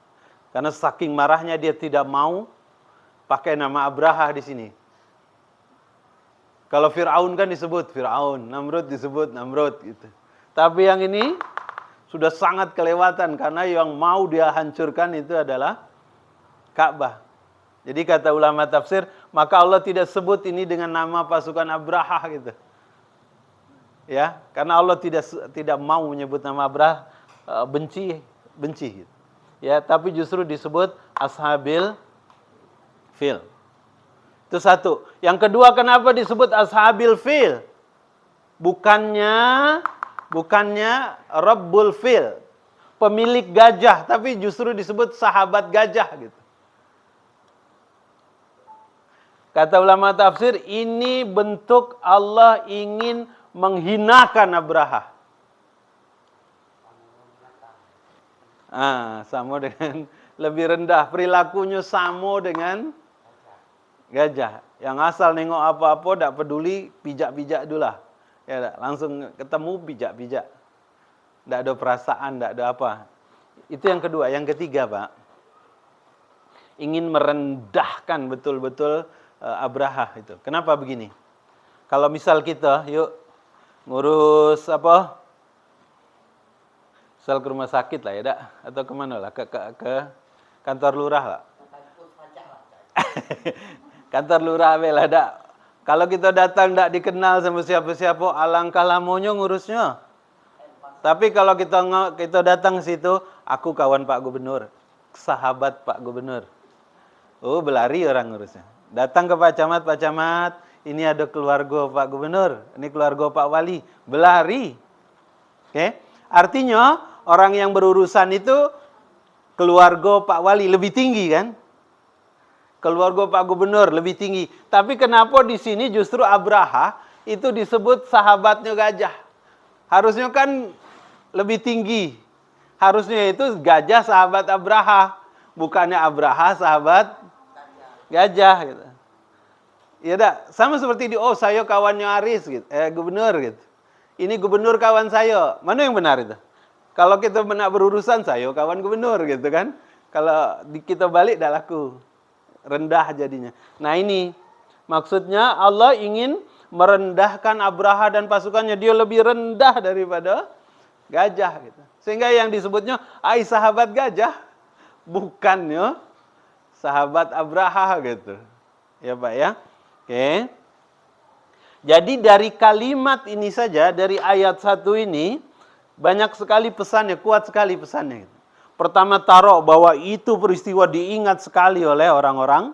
Karena saking marahnya dia tidak mau pakai nama Abraha di sini. Kalau Fir'aun kan disebut Fir'aun, Namrud disebut Namrud gitu. Tapi yang ini sudah sangat kelewatan karena yang mau dia hancurkan itu adalah Ka'bah. Jadi kata ulama tafsir, maka Allah tidak sebut ini dengan nama pasukan Abraha gitu. Ya, karena Allah tidak mau menyebut nama Abraha, benci gitu. Ya, tapi justru disebut ashabil fil. Itu 1. Yang kedua, kenapa disebut ashabil fil? Bukannya Rabbul fil, pemilik gajah, tapi justru disebut sahabat gajah gitu. Kata ulama tafsir, ini bentuk Allah ingin menghinakan Abraha. Sama dengan lebih rendah, perilakunya sama dengan gajah. Yang asal nengok apa-apa, tak peduli, pijak-pijak dulu lah. Ya, langsung ketemu pijak-pijak. Tak ada perasaan, tak ada apa. Itu yang kedua. Yang ketiga, Pak, ingin merendahkan betul-betul Abraha itu. Kenapa begini? Kalau misal kita, yuk ngurus apa? Misal ke rumah sakit lah ya, dak? Atau kemana lah? Ke kantor lurah lah. Kantor lurah lah, dak? Kalau kita datang dak dikenal sama siapa-siapa, alangkah lamanya ngurusnya. Tapi kalau kita datang ke situ, aku kawan Pak Gubernur, sahabat Pak Gubernur. Oh, berlari orang ngurusnya. Datang ke Pak Camat, ini ada keluarga Pak Gubernur, ini keluarga Pak Wali, berlari. Oke? Artinya orang yang berurusan itu keluarga Pak Wali lebih tinggi kan? Keluarga Pak Gubernur lebih tinggi. Tapi kenapa di sini justru Abraha itu disebut sahabatnya gajah? Harusnya kan lebih tinggi. Harusnya itu gajah sahabat Abraha, bukannya Abraha sahabat gajah gitu. Ya dah, sama seperti saya kawannya Aris gitu, gubernur gitu. Ini gubernur kawan saya. Mana yang benar itu? Kalau kita benar berurusan, saya kawan gubernur gitu kan. Kalau kita balik dah laku. Rendah jadinya. Nah ini maksudnya Allah ingin merendahkan Abraha dan pasukannya. Dia lebih rendah daripada gajah gitu. Sehingga yang disebutnya sahabat gajah, bukannya sahabat Abraha gitu. Ya Pak ya. Oke. Jadi dari kalimat ini saja, dari ayat 1 ini banyak sekali pesannya, kuat sekali pesannya gitu. Pertama taruh bahwa itu peristiwa diingat sekali oleh orang-orang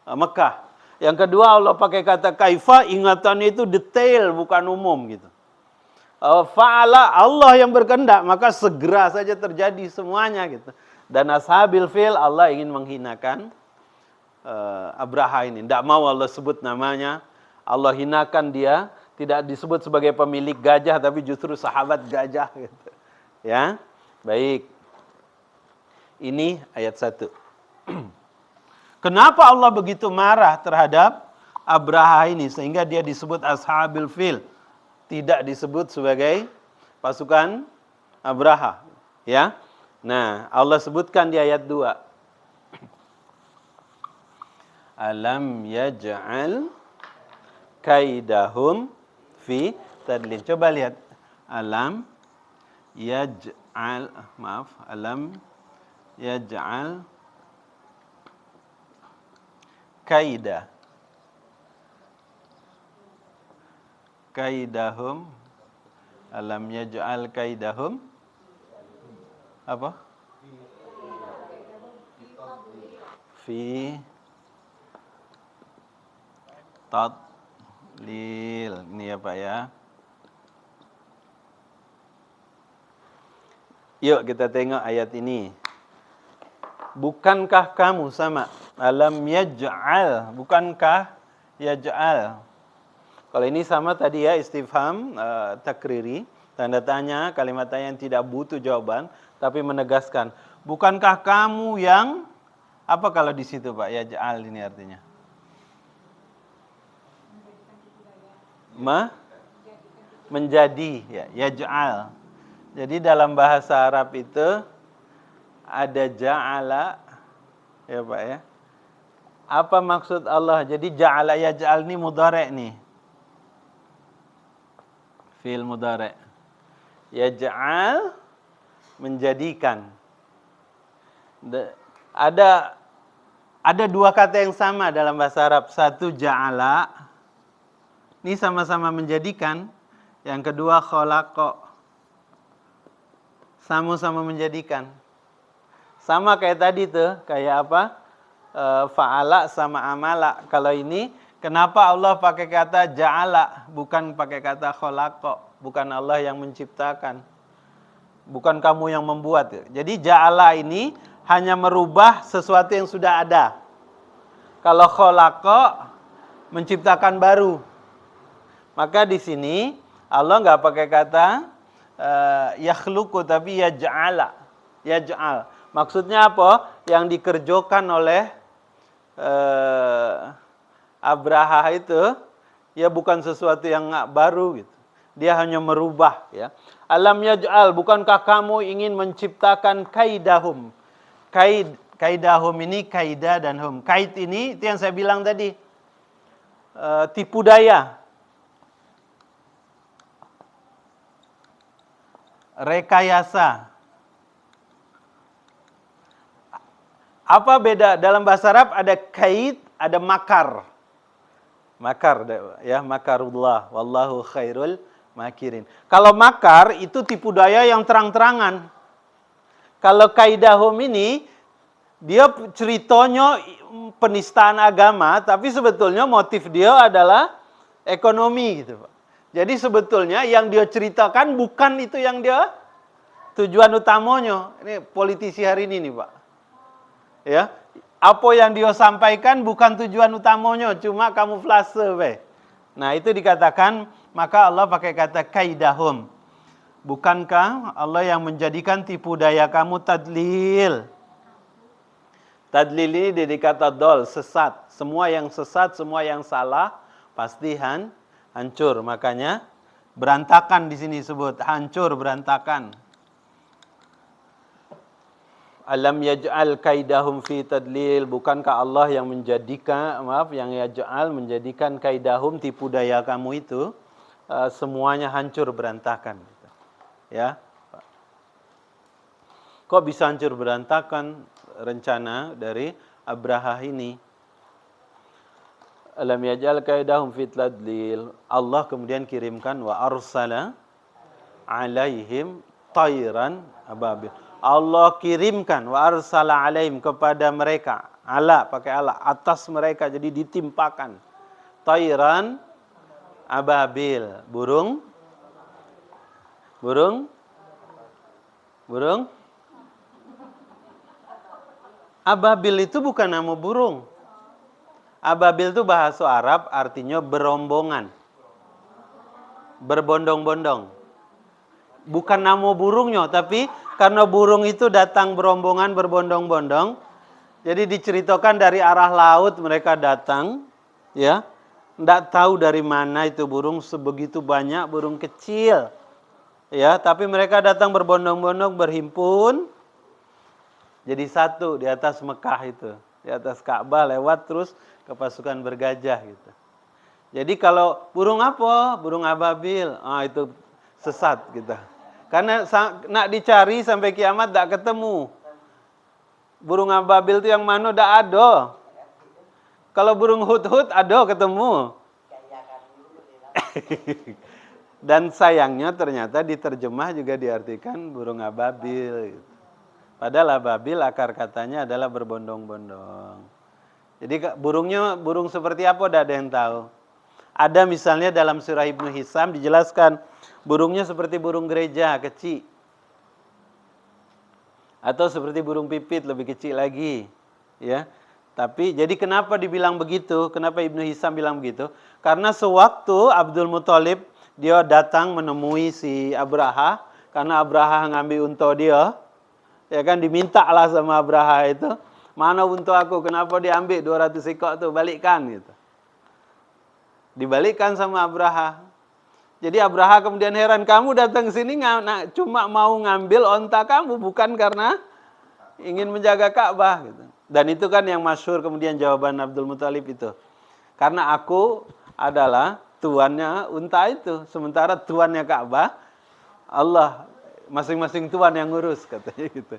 Mekah. Yang kedua Allah pakai kata kaifa, ingatannya itu detail bukan umum gitu. Fa'ala, Allah yang berkehendak, maka segera saja terjadi semuanya gitu. Dan ashabil fil, Allah ingin menghinakan Abraha ini. Tidak mau Allah sebut namanya. Allah hinakan dia, tidak disebut sebagai pemilik gajah, tapi justru sahabat gajah gitu. Ya, baik. Ini ayat 1. Kenapa Allah begitu marah terhadap Abraha ini sehingga dia disebut ashabil fil, tidak disebut sebagai pasukan Abraha, ya. Nah, Allah sebutkan di ayat 2. Alam yaj'al kaidahum fi tadlil. Coba lihat. Alam yaj'al kaidahum. Alam yaj'al kaidahum apa? Fi tadlil. Ini ya Pak ya. Yuk kita tengok ayat ini. Bukankah kamu sama? Alam yaj'al. Bukankah yaj'al? Kalau ini sama tadi ya, istifham takriri, tanda tanya, kalimat tanya yang tidak butuh jawaban, tapi menegaskan. Bukankah kamu yang, apa kalau di situ Pak, yaj'al ini artinya? Menjadi, ya, yaj'al. Jadi dalam bahasa Arab itu ada ja'ala, ya Pak ya. Apa maksud Allah? Jadi ja'ala yaj'al ini mudhari' nih. Fi'il mudhari'. Yaj'al menjadikan. Ada dua kata yang sama dalam bahasa Arab. Satu ja'ala, ini sama-sama menjadikan. Yang kedua khalaqa, sama-sama menjadikan. Sama kayak tadi tuh, kayak apa? Fa'ala sama amala. Kalau ini, kenapa Allah pakai kata ja'ala, bukan pakai kata khalaqa, bukan Allah yang menciptakan. Bukan kamu yang membuat. Jadi ja'ala ini hanya merubah sesuatu yang sudah ada. Kalau khalaqa, menciptakan baru. Maka di sini Allah nggak pakai kata yakhluqu, tapi yaj'ala. Yaj'al. Maksudnya apa? Yang dikerjakan oleh Abraha itu ya bukan sesuatu yang baru gitu. Dia hanya merubah ya. Alam yaj'al, bukankah kamu ingin menciptakan kaidahum? Kaidahum ini kaidah dan hum. Kaid ini itu yang saya bilang tadi. Tipu daya. rekayasa. Apa beda? Dalam bahasa Arab ada kaid, ada makar. Makar, ya, makarullah. Wallahu khairul makirin. Kalau makar itu tipu daya yang terang-terangan. Kalau kaidahum ini, dia ceritanya penistaan agama, tapi sebetulnya motif dia adalah ekonomi gitu, Pak. Jadi sebetulnya yang dia ceritakan bukan itu yang dia tujuan utamanya. Ini politisi hari ini nih, Pak. Ya, apa yang dia sampaikan bukan tujuan utamanya, cuma kamuflase, Pak. Nah, itu dikatakan, maka Allah pakai kata kaidahum. Bukankah Allah yang menjadikan tipu daya kamu tadlil? Tadlil ini dari kata dol, sesat. Semua yang sesat, semua yang salah, pasti hancur. Makanya berantakan di sini sebut, hancur, berantakan. Alam yaj'al kaidahum fi tadlil. Bukankah Allah yang menjadikan, yang yaj'al menjadikan kaidahum, tipu daya kamu itu, semuanya hancur, berantakan. Ya, kok bisa hancur berantakan rencana dari Abraha ini? Alam yaj'al kaidahum fi tadlil. Allah kemudian kirimkan wa arsala alaihim tayran ababil. Allah kirimkan wa arsala alaihim, kepada mereka, ala pakai ala, atas mereka, jadi ditimpakan tayran ababil, burung ababil itu bukan nama burung. Ababil itu bahasa Arab artinya berombongan, berbondong-bondong. Bukan nama burungnya, tapi karena burung itu datang berombongan, berbondong-bondong, jadi diceritakan dari arah laut mereka datang, ya, tidak tahu dari mana itu burung, sebegitu banyak burung kecil, ya, tapi mereka datang berbondong-bondong, berhimpun, jadi satu di atas Mekah itu, di atas Ka'bah, lewat terus ke pasukan bergajah gitu. Jadi kalau burung apa? Burung ababil, itu sesat gitu. Karena nak dicari sampai kiamat tak ketemu. Burung ababil itu yang mana tak ada. Kalau burung hut-hut ada ketemu. Dan sayangnya ternyata diterjemah juga diartikan burung ababil. Padahal ababil akar katanya adalah berbondong-bondong. Jadi burungnya burung seperti apa tidak ada yang tahu. Ada misalnya dalam surah Ibnu Hisam dijelaskan burungnya seperti burung gereja kecil. Atau seperti burung pipit lebih kecil lagi, ya. Tapi jadi kenapa dibilang begitu? Kenapa Ibnu Hisam bilang begitu? Karena sewaktu Abdul Muthalib dia datang menemui si Abraha, karena Abraha ngambil unta dia, ya kan, diminta lah sama Abraha itu, mana unta aku? Kenapa diambil 200 ekor tuh? Balikkan gitu. Dibalikkan sama Abraha. Jadi Abraha kemudian heran, kamu datang ke sini cuma mau ngambil onta kamu, bukan karena ingin menjaga Ka'bah gitu. Dan itu kan yang masyhur kemudian jawaban Abdul Muthalib itu. Karena aku adalah tuannya unta itu, sementara tuannya Ka'bah Allah, masing-masing tuan yang ngurus katanya gitu.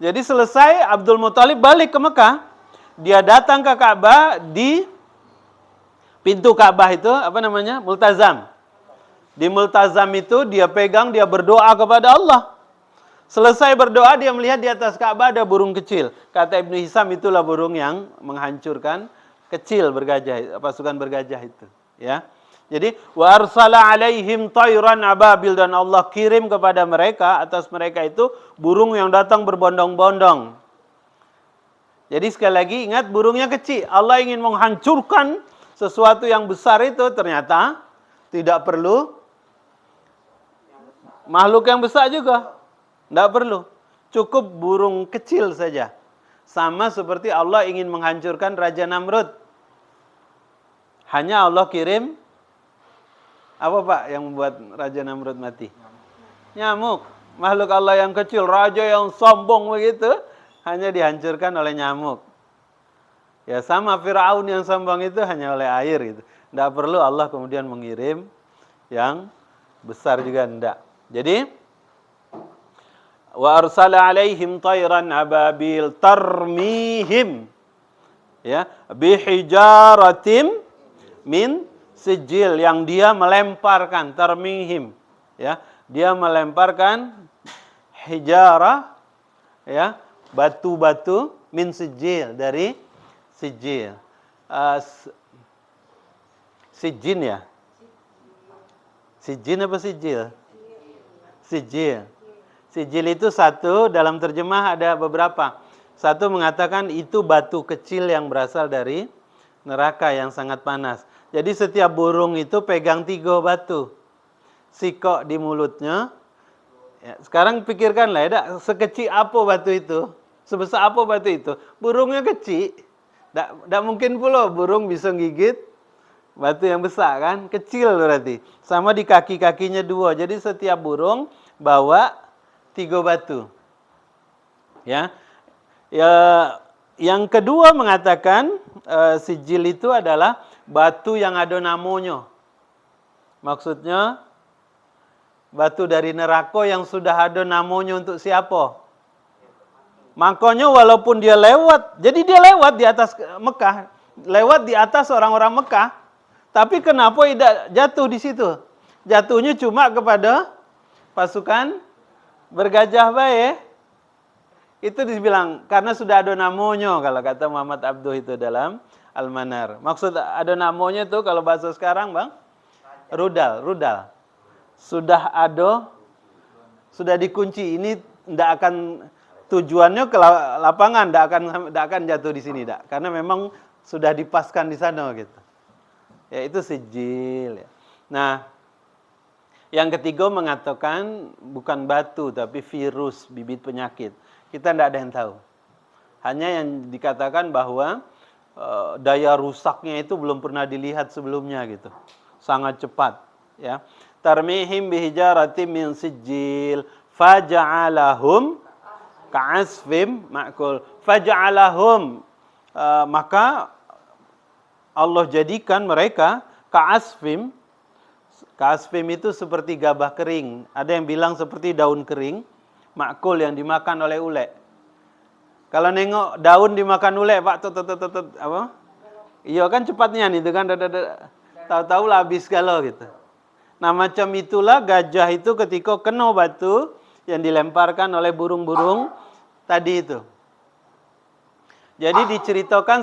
Jadi selesai Abdul Muthalib balik ke Mekah, dia datang ke Ka'bah, di pintu Ka'bah itu apa namanya? Multazam. Di multazam itu dia pegang, dia berdoa kepada Allah. Selesai berdoa dia melihat di atas Ka'bah ada burung kecil. Kata Ibnu Hisam itulah burung yang menghancurkan kecil bergajah, pasukan bergajah itu, ya. Jadi wa arsala alaihim tayran ababil, dan Allah kirim kepada mereka, atas mereka itu burung yang datang berbondong-bondong. Jadi sekali lagi ingat, burungnya kecil. Allah ingin menghancurkan sesuatu yang besar itu, ternyata tidak perlu makhluk yang besar juga. Tidak perlu. Cukup burung kecil saja. Sama seperti Allah ingin menghancurkan Raja Namrud. Hanya Allah kirim, apa Pak yang membuat Raja Namrud mati? Nyamuk. Makhluk Allah yang kecil, raja yang sombong begitu, hanya dihancurkan oleh nyamuk. Ya sama Firaun yang sombong itu hanya oleh air gitu. Tidak perlu Allah kemudian mengirim yang besar juga, tidak. Jadi Wa arsala alaihim tayran ababil tarmihim ya bihijaratim min sijil, yang dia melemparkan, tarmihim ya, dia melemparkan hijarah ya, batu-batu min sijil, dari sijil. Sijin ya? Sijin apa sijil? Sijil. Sijil itu satu, dalam terjemah ada beberapa. Satu mengatakan itu batu kecil yang berasal dari neraka yang sangat panas. Jadi setiap burung itu pegang 3 batu. Sikok di mulutnya. Ya, sekarang pikirkanlah ya, sekecil apa batu itu? Sebesar apa batu itu? Burungnya kecil. Tidak mungkin pula burung bisa gigit batu yang besar kan? Kecil berarti. Sama di kaki-kakinya 2. Jadi setiap burung bawa 3 batu. Ya. Ya, yang kedua mengatakan sijil itu adalah batu yang ada namanya. Maksudnya batu dari neraka yang sudah ada namanya untuk siapa? Makanya walaupun dia lewat, jadi dia lewat di atas Mekah, lewat di atas orang-orang Mekah, tapi kenapa tidak jatuh di situ? Jatuhnya cuma kepada pasukan bergajah baik. Itu dibilang karena sudah ada namanya, kalau kata Muhammad Abduh itu dalam Al-Manar. Maksud ada namanya itu kalau bahasa sekarang, Bang, rudal. Sudah ada, sudah dikunci. Ini tidak akan, tujuannya ke lapangan, tidak akan jatuh di sini, tidak. Karena memang sudah dipaskan di sana gitu. Ya, itu sijil ya. Nah, yang ketiga mengatakan bukan batu tapi virus, bibit penyakit. Kita tidak ada yang tahu. Hanya yang dikatakan bahwa daya rusaknya itu belum pernah dilihat sebelumnya gitu. Sangat cepat ya. Tarmihim bihijaratim min sijil faja'alahum ka'asfim ma'kul. Faja'alahum maka Allah jadikan mereka ka'asfim. Ka'asfim itu seperti gabah kering. Ada yang bilang seperti daun kering makul yang dimakan oleh ule. Kalau nengok daun dimakan ule, Pak, apa? Iya kan cepatnya nih, itu kan tahu-tahu lah habis galau gitu. Nah, macam itulah gajah itu ketika kena batu yang dilemparkan oleh burung-burung tadi itu. Jadi diceritakan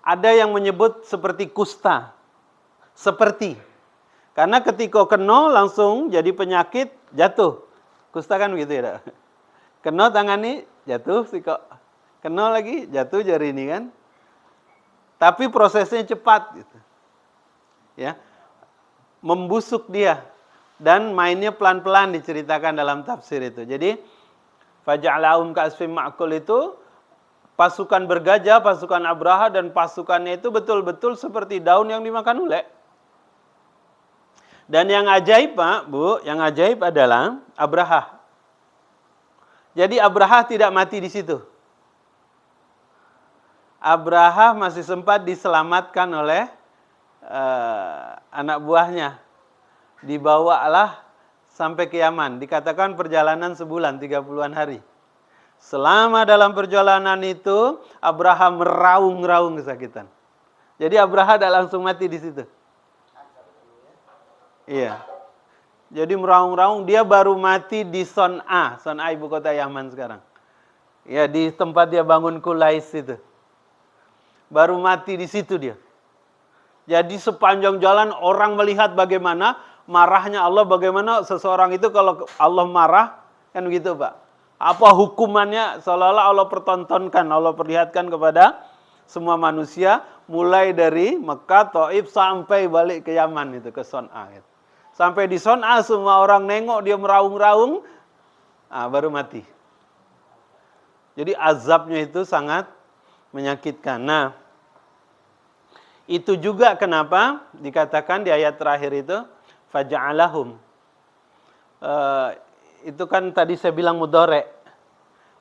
ada yang menyebut seperti kusta. Seperti. Karena ketika kena langsung jadi penyakit, jatuh. Kusta kan begitu ya. Kena tangan ini jatuh sikok. Kena lagi jatuh jari ini kan. Tapi prosesnya cepat gitu. Ya. Membusuk dia dan mainnya pelan-pelan diceritakan dalam tafsir itu. Jadi faja'alahum ka'asfim ma'kul itu pasukan bergajah, pasukan Abraha dan pasukannya itu betul-betul seperti daun yang dimakan ule. Dan yang ajaib, Pak, Bu, yang ajaib adalah Abraha. Jadi Abraha tidak mati di situ. Abraha masih sempat diselamatkan oleh anak buahnya. Dibawalah sampai ke Yaman. Dikatakan perjalanan sebulan, 30-an hari. Selama dalam perjalanan itu, Abraha meraung-raung kesakitan. Jadi Abraha tidak langsung mati di situ. Iya. Jadi meraung-raung, dia baru mati di Son'a. Son'a ibu kota Yaman sekarang. Ya, di tempat dia bangun Kulais itu. Baru mati di situ dia. Jadi sepanjang jalan orang melihat bagaimana marahnya Allah, bagaimana seseorang itu kalau Allah marah, kan begitu, Pak. Apa hukumannya, seolah-olah Allah pertontonkan, Allah perlihatkan kepada semua manusia, mulai dari Mekah, Taif, sampai balik ke Yaman itu, ke Son'a gitu. Sampai di Son'a semua orang nengok dia meraung-raung, baru mati. Jadi azabnya itu sangat menyakitkan. Nah, itu juga kenapa dikatakan di ayat terakhir itu faja'alahum. Itu kan tadi saya bilang mudhari'.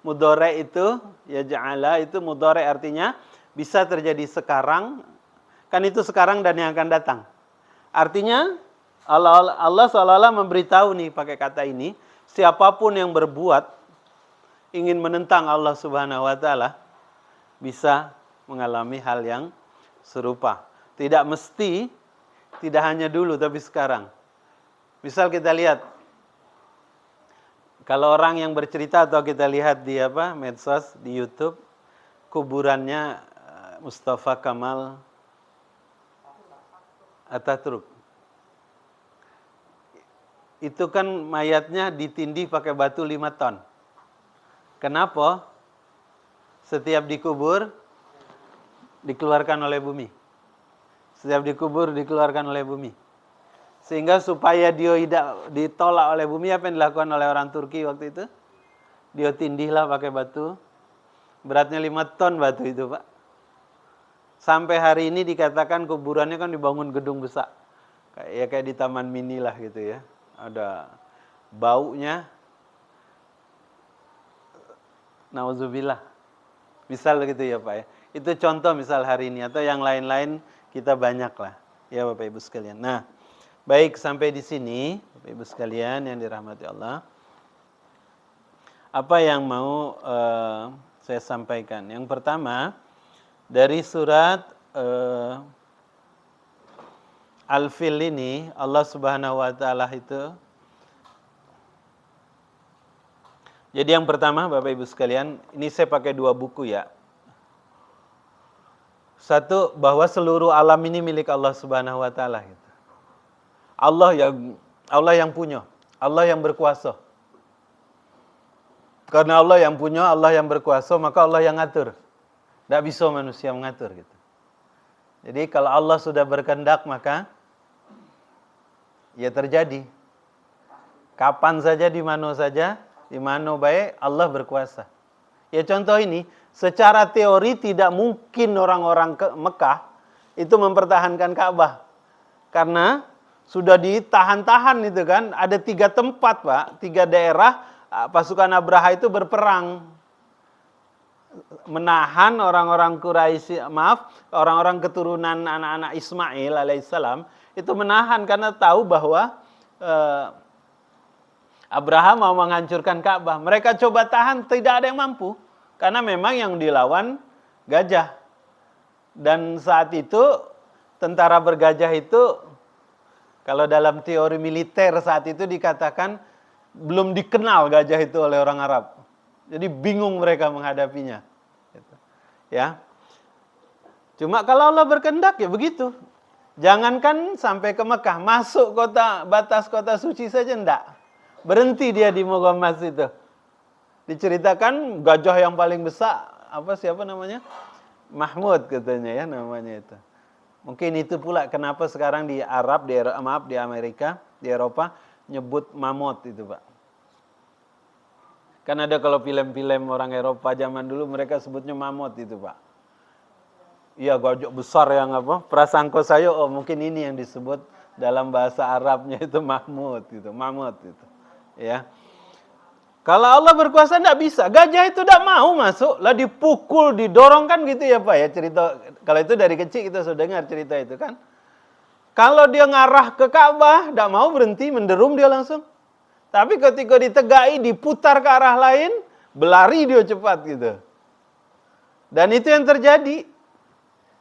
Mudhari' itu ya ja'ala itu mudhari' artinya bisa terjadi sekarang, kan itu sekarang dan yang akan datang. Artinya Allah seolah-olah memberitahu nih pakai kata ini, siapapun yang berbuat ingin menentang Allah Subhanahu wa taala bisa mengalami hal yang serupa. Tidak mesti, tidak hanya dulu tapi sekarang. Misal kita lihat kalau orang yang bercerita atau kita lihat di medsos, di YouTube, kuburannya Mustafa Kamal Atatürk. Itu kan mayatnya ditindih pakai batu 5 ton. Kenapa? Setiap dikubur dikeluarkan oleh bumi. Setiap dikubur dikeluarkan oleh bumi. Sehingga supaya dia tidak ditolak oleh bumi, apa yang dilakukan oleh orang Turki waktu itu? Dia tindihlah pakai batu. Beratnya 5 ton batu itu, Pak. Sampai hari ini dikatakan kuburannya kan dibangun gedung besar. Kayak di Taman Mini lah gitu ya. Ada baunya. Nauzubillah. Misal gitu ya Pak ya. Itu contoh misal hari ini atau yang lain-lain kita banyak lah. Ya Bapak Ibu sekalian. Nah, baik sampai di sini Bapak Ibu sekalian yang dirahmati Allah. Apa yang mau saya sampaikan? Yang pertama dari surat Al-Fil ini Allah Subhanahu wa taala itu. Jadi yang pertama Bapak Ibu sekalian, ini saya pakai 2 buku ya. Satu, bahwa seluruh alam ini milik Allah Subhanahu wa taala gitu. Allah yang punya, Allah yang berkuasa. Karena Allah yang punya, Allah yang berkuasa, maka Allah yang ngatur. Tidak bisa manusia mengatur gitu. Jadi kalau Allah sudah berkehendak maka ya terjadi. Kapan saja, di mana baik Allah berkuasa. Ya contoh ini, secara teori tidak mungkin orang-orang ke Mekah itu mempertahankan Ka'bah. Karena sudah ditahan-tahan itu kan, ada 3 tempat Pak, 3 daerah pasukan Abraha itu berperang. Menahan orang-orang Quraisy, orang-orang keturunan anak-anak Ismail alaihissalam itu menahan karena tahu bahwa Abraham mau menghancurkan Ka'bah. Mereka coba tahan, tidak ada yang mampu karena memang yang dilawan gajah. Dan saat itu tentara bergajah itu kalau dalam teori militer saat itu dikatakan belum dikenal gajah itu oleh orang Arab. Jadi bingung mereka menghadapinya. Ya. Cuma kalau Allah berkehendak ya begitu. Jangankan sampai ke Mekah, masuk batas kota suci saja enggak. Berhenti dia di Mogomas itu. Diceritakan gajah yang paling besar, siapa namanya? Mahmud katanya ya namanya itu. Mungkin itu pula kenapa sekarang di di Amerika, di Eropa nyebut mamut itu, Pak. Kan ada kalau film-film orang Eropa zaman dulu mereka sebutnya mamut itu, Pak. Iya, gajah besar yang prasangka saya mungkin ini yang disebut dalam bahasa Arabnya itu mamut gitu, mamut itu. Ya. Kalau Allah berkuasa enggak bisa. Gajah itu enggak mau masuk, lah dipukul, didorong kan gitu ya, Pak ya, cerita. Kalau itu dari kecil kita sudah dengar cerita itu kan. Kalau dia ngarah ke Ka'bah, enggak mau berhenti, menderum dia langsung. Tapi ketika ditegai, diputar ke arah lain, berlari dia cepat gitu. Dan itu yang terjadi.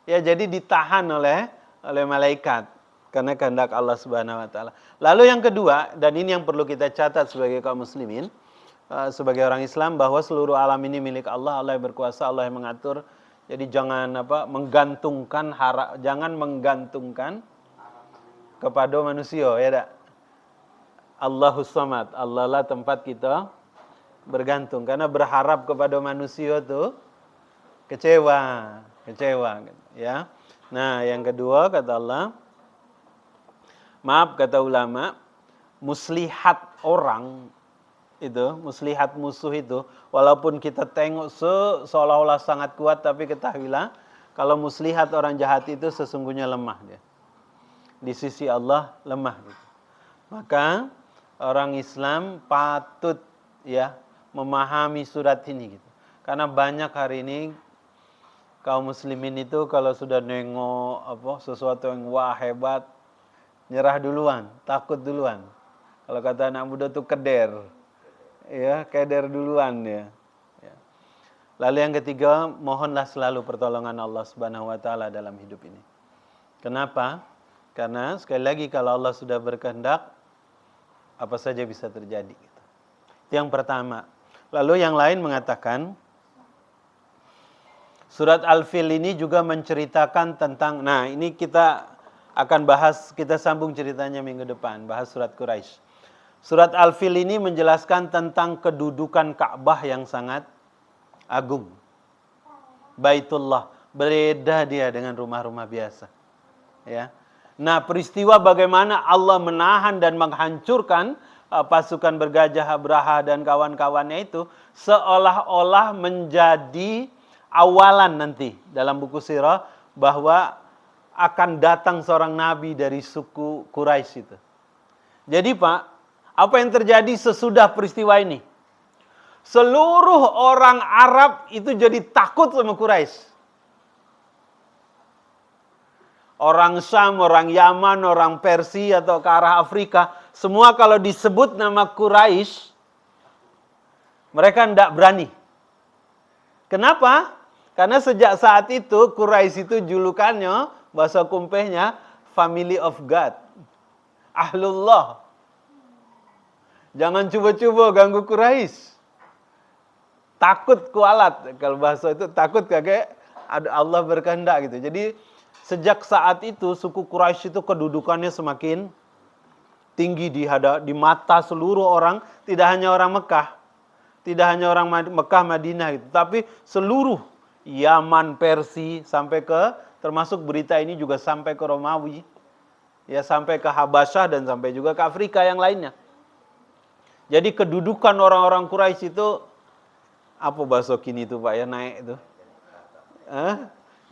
Ya, jadi ditahan oleh malaikat karena kehendak Allah Subhanahu wa taala. Lalu yang kedua, dan ini yang perlu kita catat sebagai kaum muslimin, sebagai orang Islam, bahwa seluruh alam ini milik Allah, Allah yang berkuasa, Allah yang mengatur. Jadi jangan menggantungkan kepada manusia, ya tak? Allahus Samad, Allah lah tempat kita bergantung. Karena berharap kepada manusia itu kecewa, ya. Nah, yang kedua kata Allah, kata ulama, muslihat orang itu, muslihat musuh itu, walaupun kita tengok seolah-olah sangat kuat, tapi ketahuilah kalau muslihat orang jahat itu sesungguhnya lemah dia. Di sisi Allah lemah gitu. Maka orang Islam patut ya memahami surat ini gitu. Karena banyak hari ini kaum muslimin itu kalau sudah nengok sesuatu yang hebat, nyerah duluan, takut duluan. Kalau kata anak muda tuh keder. Ya, keder duluan ya. Lalu yang ketiga, mohonlah selalu pertolongan Allah Subhanahu wa taala dalam hidup ini. Kenapa? Karena sekali lagi kalau Allah sudah berkehendak, apa saja bisa terjadi. Itu yang pertama. Lalu yang lain mengatakan, surat Al-Fil ini juga menceritakan tentang, nah ini kita akan bahas, kita sambung ceritanya minggu depan, bahas surat Quraisy. Surat Al-Fil ini menjelaskan tentang kedudukan Ka'bah yang sangat agung. Baitullah, berbeda dia dengan rumah-rumah biasa. Ya. Nah, peristiwa bagaimana Allah menahan dan menghancurkan pasukan bergajah Abraha dan kawan-kawannya itu seolah-olah menjadi awalan nanti dalam buku sirah bahwa akan datang seorang nabi dari suku Quraisy itu. Jadi Pak, apa yang terjadi sesudah peristiwa ini? Seluruh orang Arab itu jadi takut sama Quraisy. Orang Syam, orang Yaman, orang Persia atau ke arah Afrika, semua kalau disebut nama Quraisy, mereka tidak berani. Kenapa? Karena sejak saat itu Quraisy itu julukannya, bahasa kumpehnya, Family of God. Ahlullah. Jangan coba-coba ganggu Quraisy. Takut kualat, kalau bahasa itu takut kakek Allah berkehendak gitu. Jadi sejak saat itu suku Quraisy itu kedudukannya semakin tinggi di mata seluruh orang, tidak hanya orang Mekah, tidak hanya orang Mekah Madinah gitu, tapi seluruh Yaman, Persia sampai ke, termasuk berita ini juga sampai ke Romawi, ya sampai ke Habasyah dan sampai juga ke Afrika yang lainnya. Jadi kedudukan orang-orang Quraisy itu apa bahasa kini itu Pak ya, naik itu?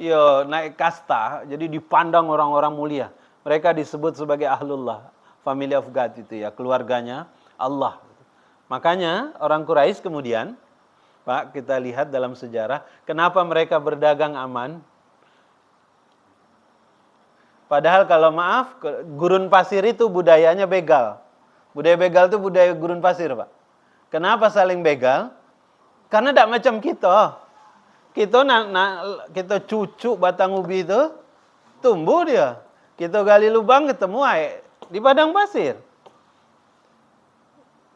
Ya naik kasta, jadi dipandang orang-orang mulia. Mereka disebut sebagai Ahlullah, Family of God itu ya, keluarganya Allah. Makanya orang Quraisy kemudian, Pak, kita lihat dalam sejarah, kenapa mereka berdagang aman? Padahal kalau maaf, gurun pasir itu budayanya begal. Budaya begal itu budaya gurun pasir, Pak. Kenapa saling begal? Karena tidak macam kita. Kita cucuk batang ubi itu, tumbuh dia. Kita gali lubang ketemu air di padang pasir.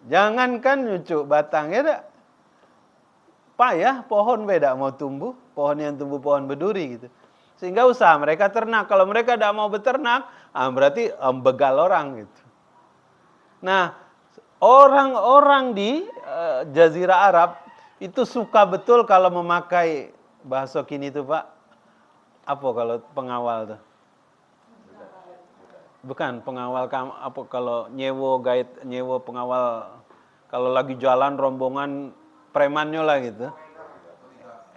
Jangankan cucuk batangnya dah. Payah pohon beda mau tumbuh, pohon yang tumbuh pohon berduri gitu. Sehingga usaha mereka ternak. Kalau mereka tidak mau beternak, berarti begal orang gitu. Nah, orang-orang di Jazirah Arab itu suka betul kalau memakai bahasa kini itu Pak. Apa kalau pengawal tuh? Bukan pengawal, apa kalau nyewo pengawal kalau lagi jalan rombongan premannya lah gitu.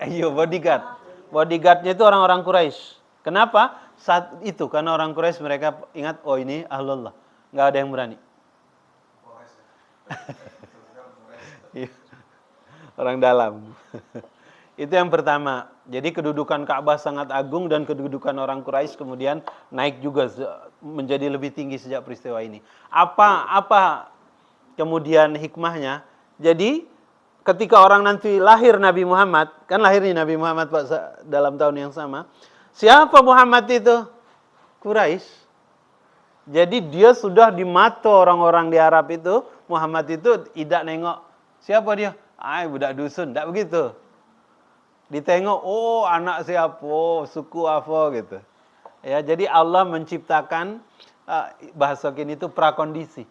Iya, bodyguard. Bodyguardnya itu orang-orang Quraisy. Kenapa? Saat itu karena orang Quraisy mereka ingat, oh ini Ahlullah, nggak ada yang berani. Orang dalam. Itu yang pertama. Jadi kedudukan Ka'bah sangat agung dan kedudukan orang Quraisy kemudian naik juga menjadi lebih tinggi sejak peristiwa ini. Apa kemudian hikmahnya? Jadi ketika orang nanti lahir Nabi Muhammad, kan lahir nih Nabi Muhammad Pak dalam tahun yang sama. Siapa Muhammad itu? Quraisy. Jadi dia sudah di mata orang-orang di Arab itu, Muhammad itu tidak nengok siapa dia. Budak dusun, tak begitu. Ditengok, oh anak siapa, suku apa gitu. Ya, jadi Allah menciptakan bahasa kini itu prakondisi.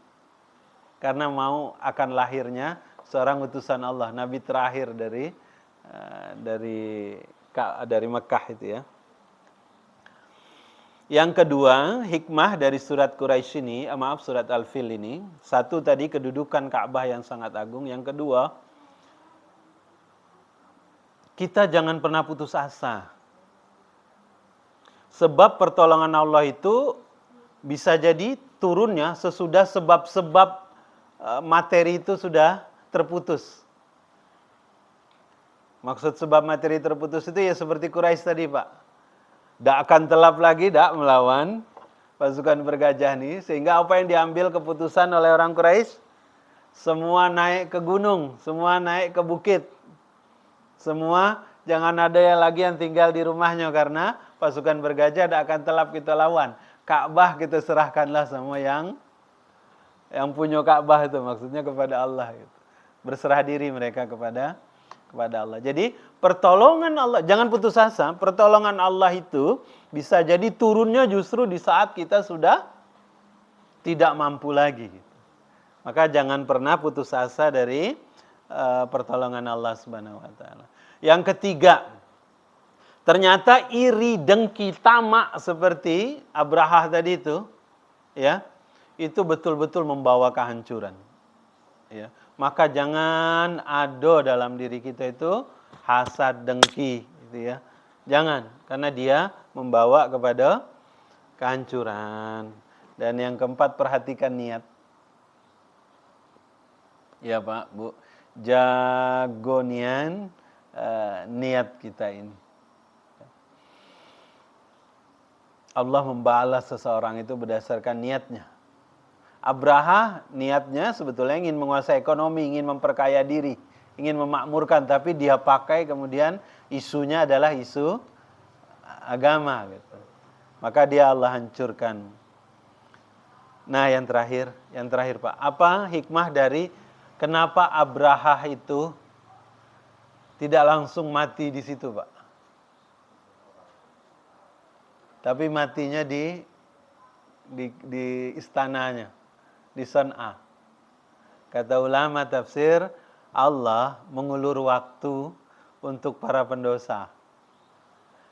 Karena mau akan lahirnya seorang utusan Allah, nabi terakhir dari Mekah itu ya. Yang kedua, hikmah dari surat Quraisy ini, surat Al-Fil ini, satu tadi kedudukan Ka'bah yang sangat agung, yang kedua, kita jangan pernah putus asa. Sebab pertolongan Allah itu bisa jadi turunnya sesudah sebab-sebab materi itu sudah terputus. Maksud sebab materi terputus itu ya seperti Quraisy tadi Pak. Tak akan telap lagi, tak melawan pasukan bergajah ini. Sehingga apa yang diambil keputusan oleh orang Quraisy? Semua naik ke gunung, semua naik ke bukit. Semua jangan ada yang lagi yang tinggal di rumahnya karena pasukan bergajah tidak akan telap kita lawan. Ka'bah kita serahkanlah sama yang punya Ka'bah itu, maksudnya kepada Allah gitu. Berserah diri mereka kepada Allah. Jadi pertolongan Allah, jangan putus asa. Pertolongan Allah itu bisa jadi turunnya justru di saat kita sudah tidak mampu lagi. Maka jangan pernah putus asa dari pertolongan Allah Subhanahu wa taala. Yang ketiga, ternyata iri, dengki, tamak seperti Abrahah tadi itu, ya, itu betul-betul membawa kehancuran. Ya. Maka jangan ada dalam diri kita itu hasad, dengki, gitu ya. Jangan, karena dia membawa kepada kehancuran. Dan yang keempat, perhatikan niat. Ya Pak, Bu, jago niat kita ini. Allah membalas seseorang itu berdasarkan niatnya. Abraha niatnya sebetulnya ingin menguasai ekonomi, ingin memperkaya diri, ingin memakmurkan, tapi dia pakai kemudian isunya adalah isu agama gitu. Maka dia Allah hancurkan. Nah, yang terakhir Pak, apa hikmah dari kenapa Abraha itu tidak langsung mati di situ, Pak? Tapi matinya di istananya, di Son'a. Kata ulama tafsir, Allah mengulur waktu untuk para pendosa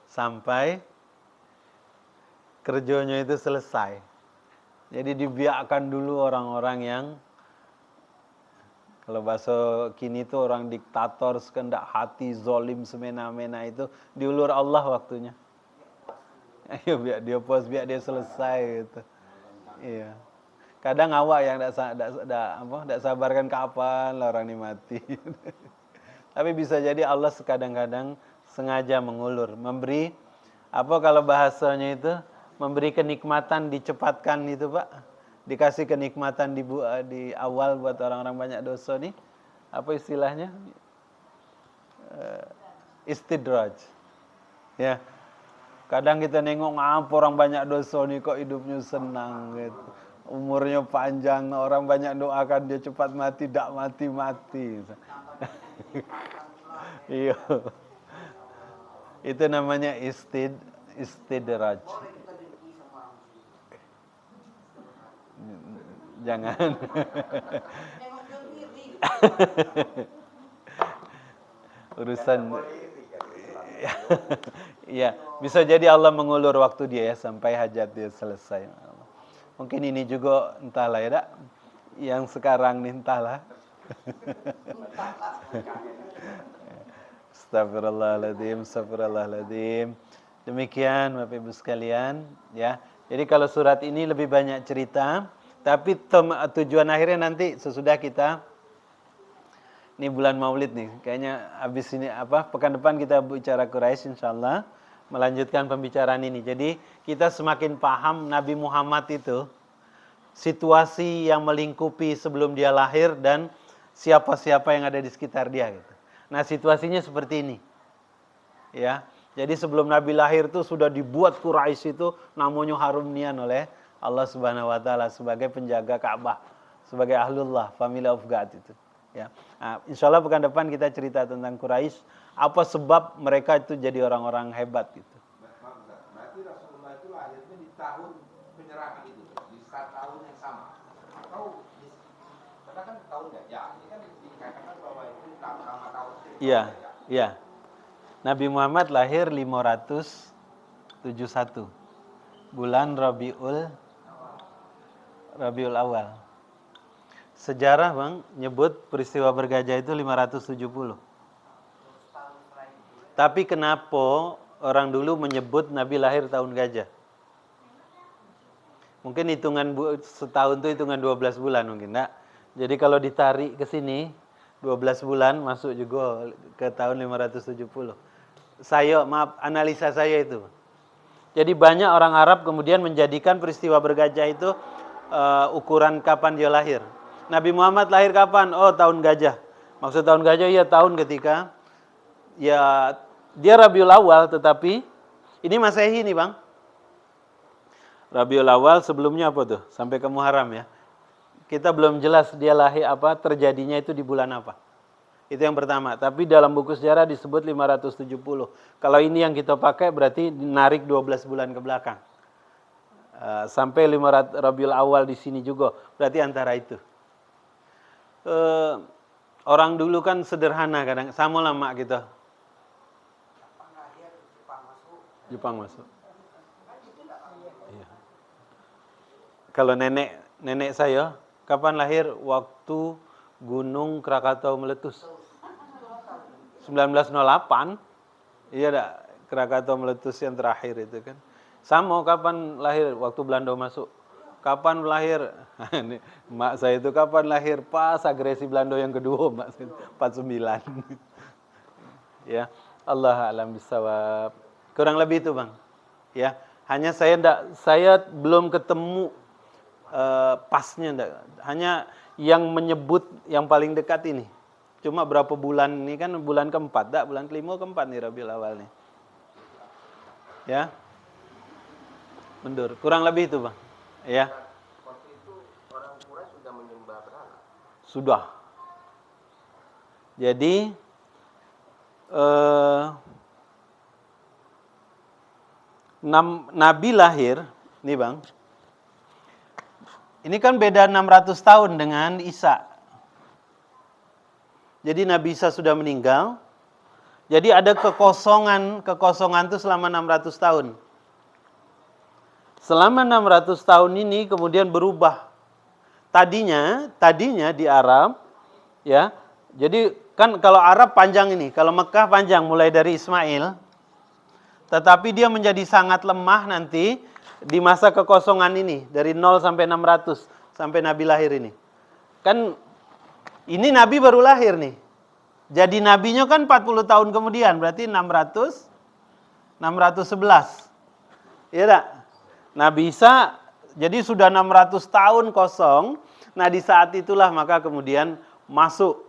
sampai kerjanya itu selesai. Jadi dibiarkan dulu orang-orang yang, kalau bahasa kini itu orang diktator, sekendak hati, zolim, semena-mena itu, diulur Allah waktunya. Ayo biar dia puas, biar dia selesai gitu. Iya. Kadang awak yang tidak sabarkan kapan lah orang ini mati. Tapi bisa jadi Allah kadang-kadang sengaja mengulur, memberi apa kalau bahasanya itu, memberi kenikmatan, dicepatkan itu Pak. Dikasih kenikmatan di awal buat orang-orang banyak dosa nih. Apa istilahnya? Istidraj. Ya. Kadang kita nengok ngapa orang banyak dosa nih kok hidupnya senang gitu. Umurnya panjang, orang banyak doakan dia cepat mati, tidak mati-mati. Iya. Itu namanya istidraj. Jangan. Urusan. Ya, bisa jadi Allah mengulur waktu dia ya sampai hajat dia selesai. Mungkin ini juga entahlah ya, dak. Yang sekarang nih entahlah. Astagfirullahaladzim. Demikian Bapak Ibu sekalian, ya. Jadi kalau surat ini lebih banyak cerita, tapi tujuan akhirnya nanti sesudah kita ini bulan Maulid nih, kayaknya habis ini pekan depan kita bicara Quraisy insyaallah, melanjutkan pembicaraan ini. Jadi kita semakin paham Nabi Muhammad itu situasi yang melingkupi sebelum dia lahir dan siapa-siapa yang ada di sekitar dia gitu. Nah, situasinya seperti ini. Ya. Jadi sebelum Nabi lahir itu sudah dibuat Quraisy itu namanya harum nian oleh Allah Subhanahu wa taala sebagai penjaga Ka'bah, sebagai ahlullah, family of God itu. Ya. Nah, insyaallah pekan depan kita cerita tentang Quraisy, apa sebab mereka itu jadi orang-orang hebat gitu. Berarti Rasulullah itu lahirnya di tahun penyerangan itu, di saat tahun yang sama. Atau karena kan tahun gajah, ini kan dikatakan bahwa itu sama tahun. Iya, iya. Nabi Muhammad lahir 571 bulan Rabiul Awal. Sejarah Bang nyebut peristiwa bergajah itu 570. Tapi kenapa orang dulu menyebut Nabi lahir tahun gajah? Mungkin hitungan setahun itu hitungan 12 bulan mungkin, enggak? Jadi kalau ditarik ke sini 12 bulan masuk juga ke tahun 570. Analisa saya itu. Jadi banyak orang Arab kemudian menjadikan peristiwa bergajah itu ukuran kapan dia lahir. Nabi Muhammad lahir kapan? Oh, tahun gajah. Maksud tahun gajah ya tahun ketika ya dia Rabiul Awal, tetapi ini Masehi nih Bang. Rabiul Awal sebelumnya apa tuh? Sampai ke Muharram ya. Kita belum jelas dia lahir apa, terjadinya itu di bulan apa. Itu yang pertama. Tapi dalam buku sejarah disebut 570. Kalau ini yang kita pakai berarti narik 12 bulan ke belakang. Sampai 500 Rabiul Awal di sini juga. Berarti antara itu. Orang dulu kan sederhana kadang. Sama lah mak kita. Jepang masuk. Iya. Kalau nenek saya, kapan lahir? Waktu Gunung Krakatau meletus. 1908. Iya dah, Krakatau meletus yang terakhir itu kan. Sama kapan lahir? Waktu Belanda masuk. Kapan lahir? Mak saya itu kapan lahir? Pas agresi Belanda yang kedua, mak saya 49. Ya, Allah alam bisawab. Kurang lebih itu Bang. Ya, hanya saya belum ketemu pasnya enggak. Hanya yang menyebut yang paling dekat ini. Cuma berapa bulan ini kan bulan keempat, enggak, bulan kelima keempat nih Rabiul Awal nih. Ya. Mundur. Kurang lebih itu Bang. Ya. Waktu itu orang Quraisy sudah menyembah berhala. Sudah. Jadi Nabi lahir, nih Bang. Ini kan beda 600 tahun dengan Isa. Jadi Nabi Isa sudah meninggal. Jadi ada kekosongan itu selama 600 tahun. Selama 600 tahun ini kemudian berubah. Tadinya di Arab, ya. Jadi kan kalau Arab panjang ini, kalau Mekah panjang mulai dari Ismail. Tetapi dia menjadi sangat lemah nanti di masa kekosongan ini. Dari 0 sampai 600. Sampai Nabi lahir ini. Kan ini Nabi baru lahir nih. Jadi Nabinya kan 40 tahun kemudian. Berarti 611. Iya tak? Nabi Isa jadi sudah 600 tahun kosong. Nah di saat itulah maka kemudian masuk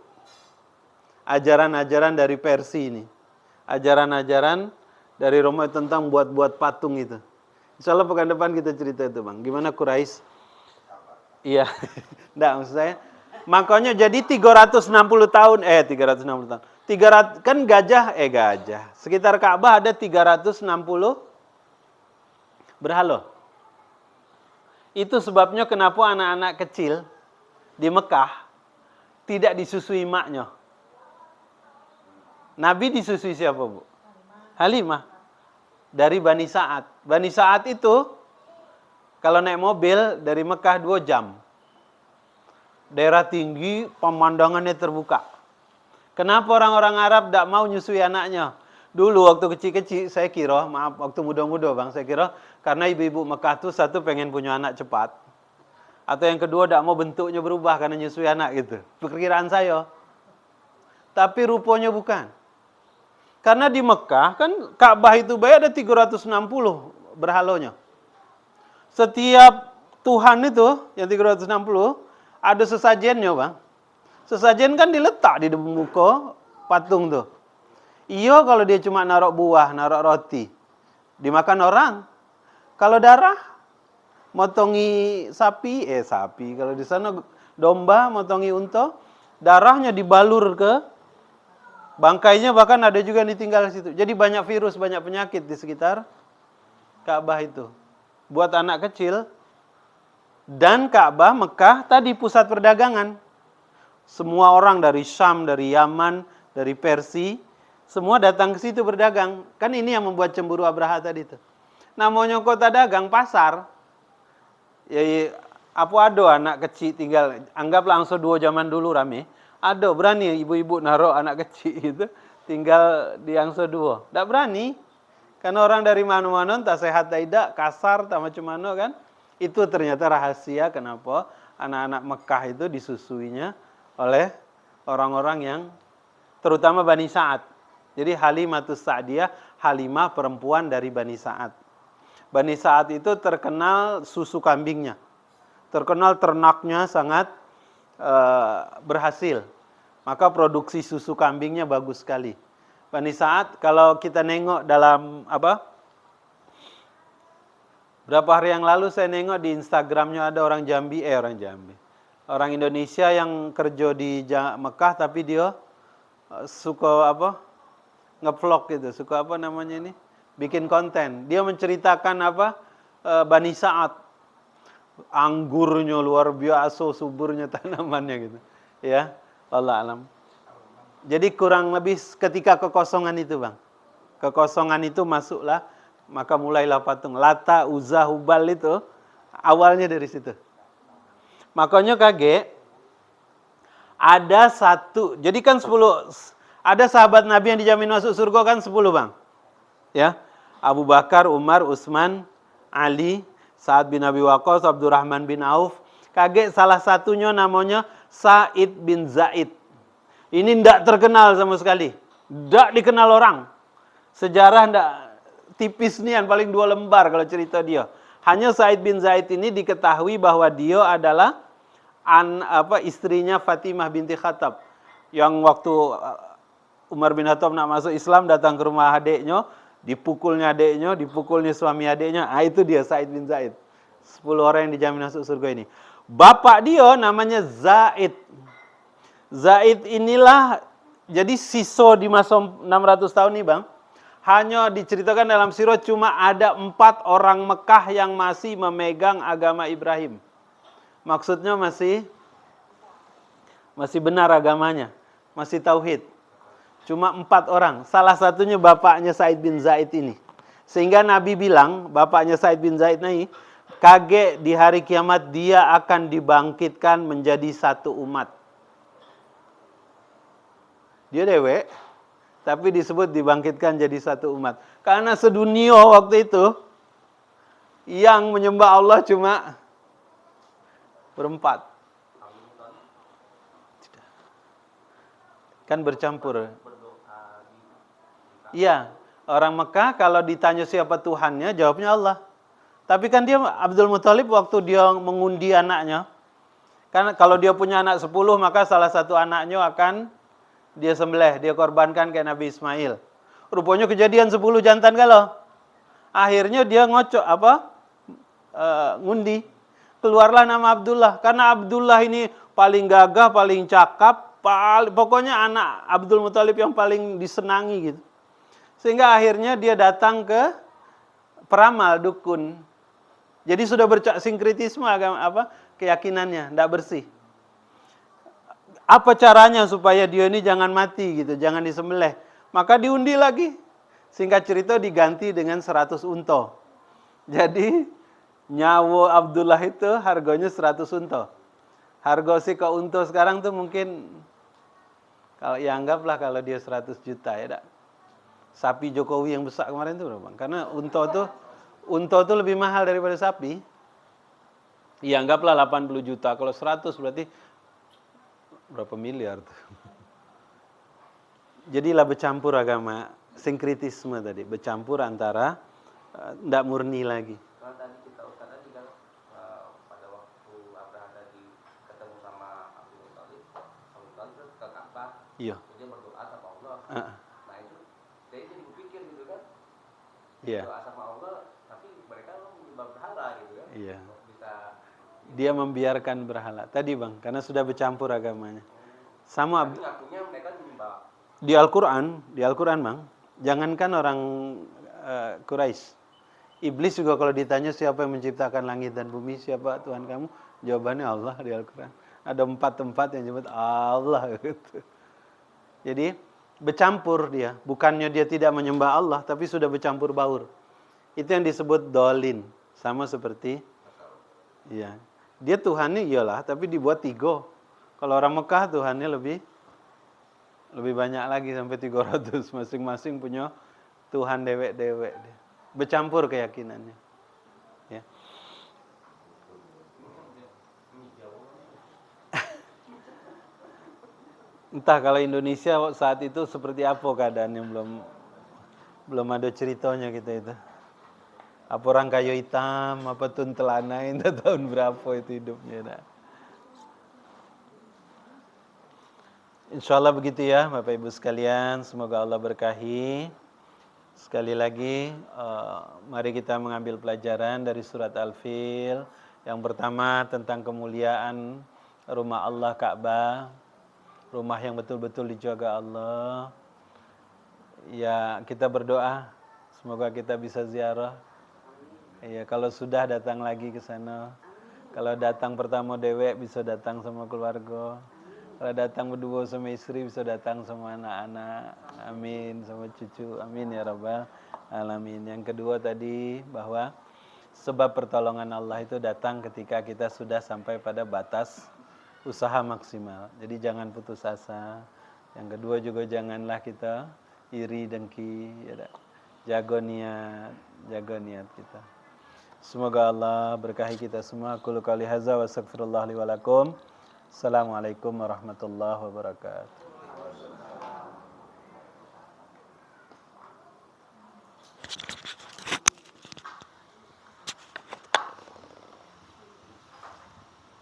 ajaran-ajaran dari Persia ini. Ajaran-ajaran dari Romawi tentang buat patung itu. Insyaallah pekan depan kita cerita itu Bang. Gimana Quraisy? Iya. Enggak maksud saya. Makanya jadi 360 tahun. 360 tahun. 300 kan gajah. Sekitar Ka'bah ada 360 berhala. Itu sebabnya kenapa anak-anak kecil di Mekah tidak disusui maknya. Nabi disusui siapa Bu? Halimah. Dari Bani Sa'ad. Bani Sa'ad itu kalau naik mobil dari Mekah 2 jam. Daerah tinggi, pemandangannya terbuka. Kenapa orang-orang Arab tidak mau nyusui anaknya? Dulu waktu kecil-kecil saya kira, waktu muda-muda Bang, saya kira karena ibu-ibu Mekah tuh satu pengen punya anak cepat. Atau yang kedua tidak mau bentuknya berubah karena nyusui anak gitu. Perkiraan saya. Tapi rupanya bukan. Karena di Mekah kan Ka'bah itu baik ada 360 berhalanya. Setiap Tuhan itu yang 360 ada sesajennya Bang. Sesajen kan diletak di muka patung tuh. Iya kalau dia cuma narok buah, narok roti. Dimakan orang. Kalau darah, motongi sapi. Kalau di sana domba, motongi unta. Darahnya dibalur ke bangkainya, bahkan ada juga yang ditinggal di situ. Jadi banyak virus, banyak penyakit di sekitar Ka'bah itu. Buat anak kecil. Dan Ka'bah, Mekah, tadi pusat perdagangan. Semua orang dari Syam, dari Yaman, dari Persia, semua datang ke situ berdagang. Kan ini yang membuat cemburu Abraha tadi itu. Namanya kota dagang, pasar. Ya, apa ada anak kecil tinggal, anggaplah langsung 2 zaman dulu rame. Ada berani ibu-ibu naruh anak kecil itu tinggal di Angso 2. Tak berani. Karena orang dari mana-mana entah sehat tidak, kasar, tak macam mana kan. Itu ternyata rahasia kenapa anak-anak Mekah itu disusuinya oleh orang-orang yang terutama Bani Sa'ad. Jadi Halimatus Sa'diyah, Halimah perempuan dari Bani Sa'ad. Bani Sa'ad itu terkenal susu kambingnya. Terkenal ternaknya sangat berhasil. Maka produksi susu kambingnya bagus sekali. Bani Sa'ad, kalau kita nengok dalam berapa hari yang lalu saya nengok di Instagramnya ada orang Jambi. Orang Indonesia yang kerja di Mekah tapi dia suka ngevlog gitu, suka bikin konten. Dia menceritakan Bani Sa'ad. Anggurnya luar biasa, suburnya tanamannya gitu. Ya, Allah alam. Jadi kurang lebih ketika kekosongan itu, Bang. Kekosongan itu masuklah, maka mulailah patung. Lata, Uzza, Hubal itu awalnya dari situ. Makanya kaget, ada satu, jadi kan 10, ada sahabat Nabi yang dijamin masuk surga kan 10, Bang. Ya, Abu Bakar, Umar, Utsman, Ali, Sa'ad bin Abi Waqqas, Abdurrahman bin Auf. Kaget salah satunya namanya Sa'id bin Zaid. Ini tidak terkenal sama sekali. Tidak dikenal orang. Sejarah tidak tipis nih, yang paling 2 lembar kalau cerita dia. Hanya Sa'id bin Zaid ini diketahui bahwa dia adalah istrinya Fatimah binti Khattab. Yang waktu Umar bin Khattab nak masuk Islam, datang ke rumah adiknya, dipukulnya suami adiknya. Itu dia Sa'id bin Zaid. 10 orang yang dijamin masuk surga ini. Bapak dia namanya Zaid. Zaid inilah jadi sisa di masa 600 tahun nih, Bang. Hanya diceritakan dalam sirah cuma ada 4 orang Mekah yang masih memegang agama Ibrahim. Maksudnya masih benar agamanya, masih tauhid. Cuma 4 orang. Salah satunya bapaknya Sa'id bin Zaid ini. Sehingga Nabi bilang, bapaknya Sa'id bin Zaid ini, kaget di hari kiamat dia akan dibangkitkan menjadi satu umat. Dia dewek, tapi disebut dibangkitkan jadi satu umat. Karena sedunia waktu itu, yang menyembah Allah cuma berempat. Kan bercampur. Iya, orang Mekah kalau ditanya siapa Tuhannya, jawabnya Allah. Tapi kan dia Abdul Muthalib waktu dia mengundi anaknya, kan kalau dia punya anak 10, maka salah satu anaknya akan dia sembelih, dia korbankan kayak Nabi Ismail. Rupanya kejadian 10 jantan kalau. Akhirnya dia ngundi. Keluarlah nama Abdullah. Karena Abdullah ini paling gagah, paling cakap, pokoknya anak Abdul Muthalib yang paling disenangi gitu. Sehingga akhirnya dia datang ke peramal, dukun. Jadi sudah sinkretisme keyakinannya, tidak bersih. Apa caranya supaya dia ini jangan mati gitu, jangan disembelih? Maka diundi lagi. Singkat cerita diganti dengan 100 unta. Jadi nyawa Abdullah itu harganya 100 unta. Harga si unta sekarang tuh mungkin kalau ya anggaplah kalau dia 100 juta ya. Sapi Jokowi yang besar kemarin tuh, Bang. Karena unta tuh lebih mahal daripada sapi. Ya anggaplah 80 juta. Kalau 100 berarti berapa miliar tuh. Jadilah bercampur agama, sinkretisme tadi, bercampur antara tidak murni lagi. Kalau tadi kita Ustaz juga pada waktu Abraham tadi ketemu sama Abdul Muthalib ke Ka'bah. Iya. Dia berdoa sama Allah. Nah itu saya jadi berpikir gitu kan. Iya. Doa sama Allah, tapi mereka menyembah berhala gitu kan. Iya. Bisa Dia membiarkan berhala. Tadi, Bang, karena sudah bercampur agamanya. Sama ngakunya mereka menyembah. Di Al-Quran, Bang, jangankan orang Quraisy. Iblis juga kalau ditanya siapa yang menciptakan langit dan bumi, siapa Tuhan kamu? Jawabannya Allah di Al-Quran. Ada 4 tempat yang disebut Allah gitu. Jadi bercampur dia, bukannya dia tidak menyembah Allah, tapi sudah bercampur baur. Itu yang disebut dolin, sama seperti ya. Dia Tuhannya iyalah, tapi dibuat 3. Kalau orang Mekah Tuhannya lebih banyak lagi sampai 300, masing-masing punya Tuhan dewek-dewek. Bercampur keyakinannya. Ya. Entah kalau Indonesia saat itu seperti apa keadaannya, belum ada ceritanya kita itu. Apa orang kayu hitam, apa tuntelana, itu tahun berapa itu hidupnya. Nah. Insya Allah begitu ya Bapak Ibu sekalian, semoga Allah berkahi. Sekali lagi, mari kita mengambil pelajaran dari surat Al-Fil. Yang pertama tentang kemuliaan rumah Allah Ka'bah, rumah yang betul-betul dijaga Allah. Ya, kita berdoa semoga kita bisa ziarah. Ya, kalau sudah datang lagi ke sana. Kalau datang pertama dewek bisa datang sama keluarga. Kalau datang berdua sama istri bisa datang sama anak-anak. Amin, sama cucu. Amin ya rabbal alamin. Yang kedua tadi bahwa sebab pertolongan Allah itu datang ketika kita sudah sampai pada batas usaha maksimal. Jadi jangan putus asa. Yang kedua juga janganlah kita iri dengki. Ya, jaga niat kita. Semoga Allah berkahi kita semua. Qul qouli hadza wa astaghfirullah li wa lakum. Assalamualaikum warahmatullahi wabarakatuh.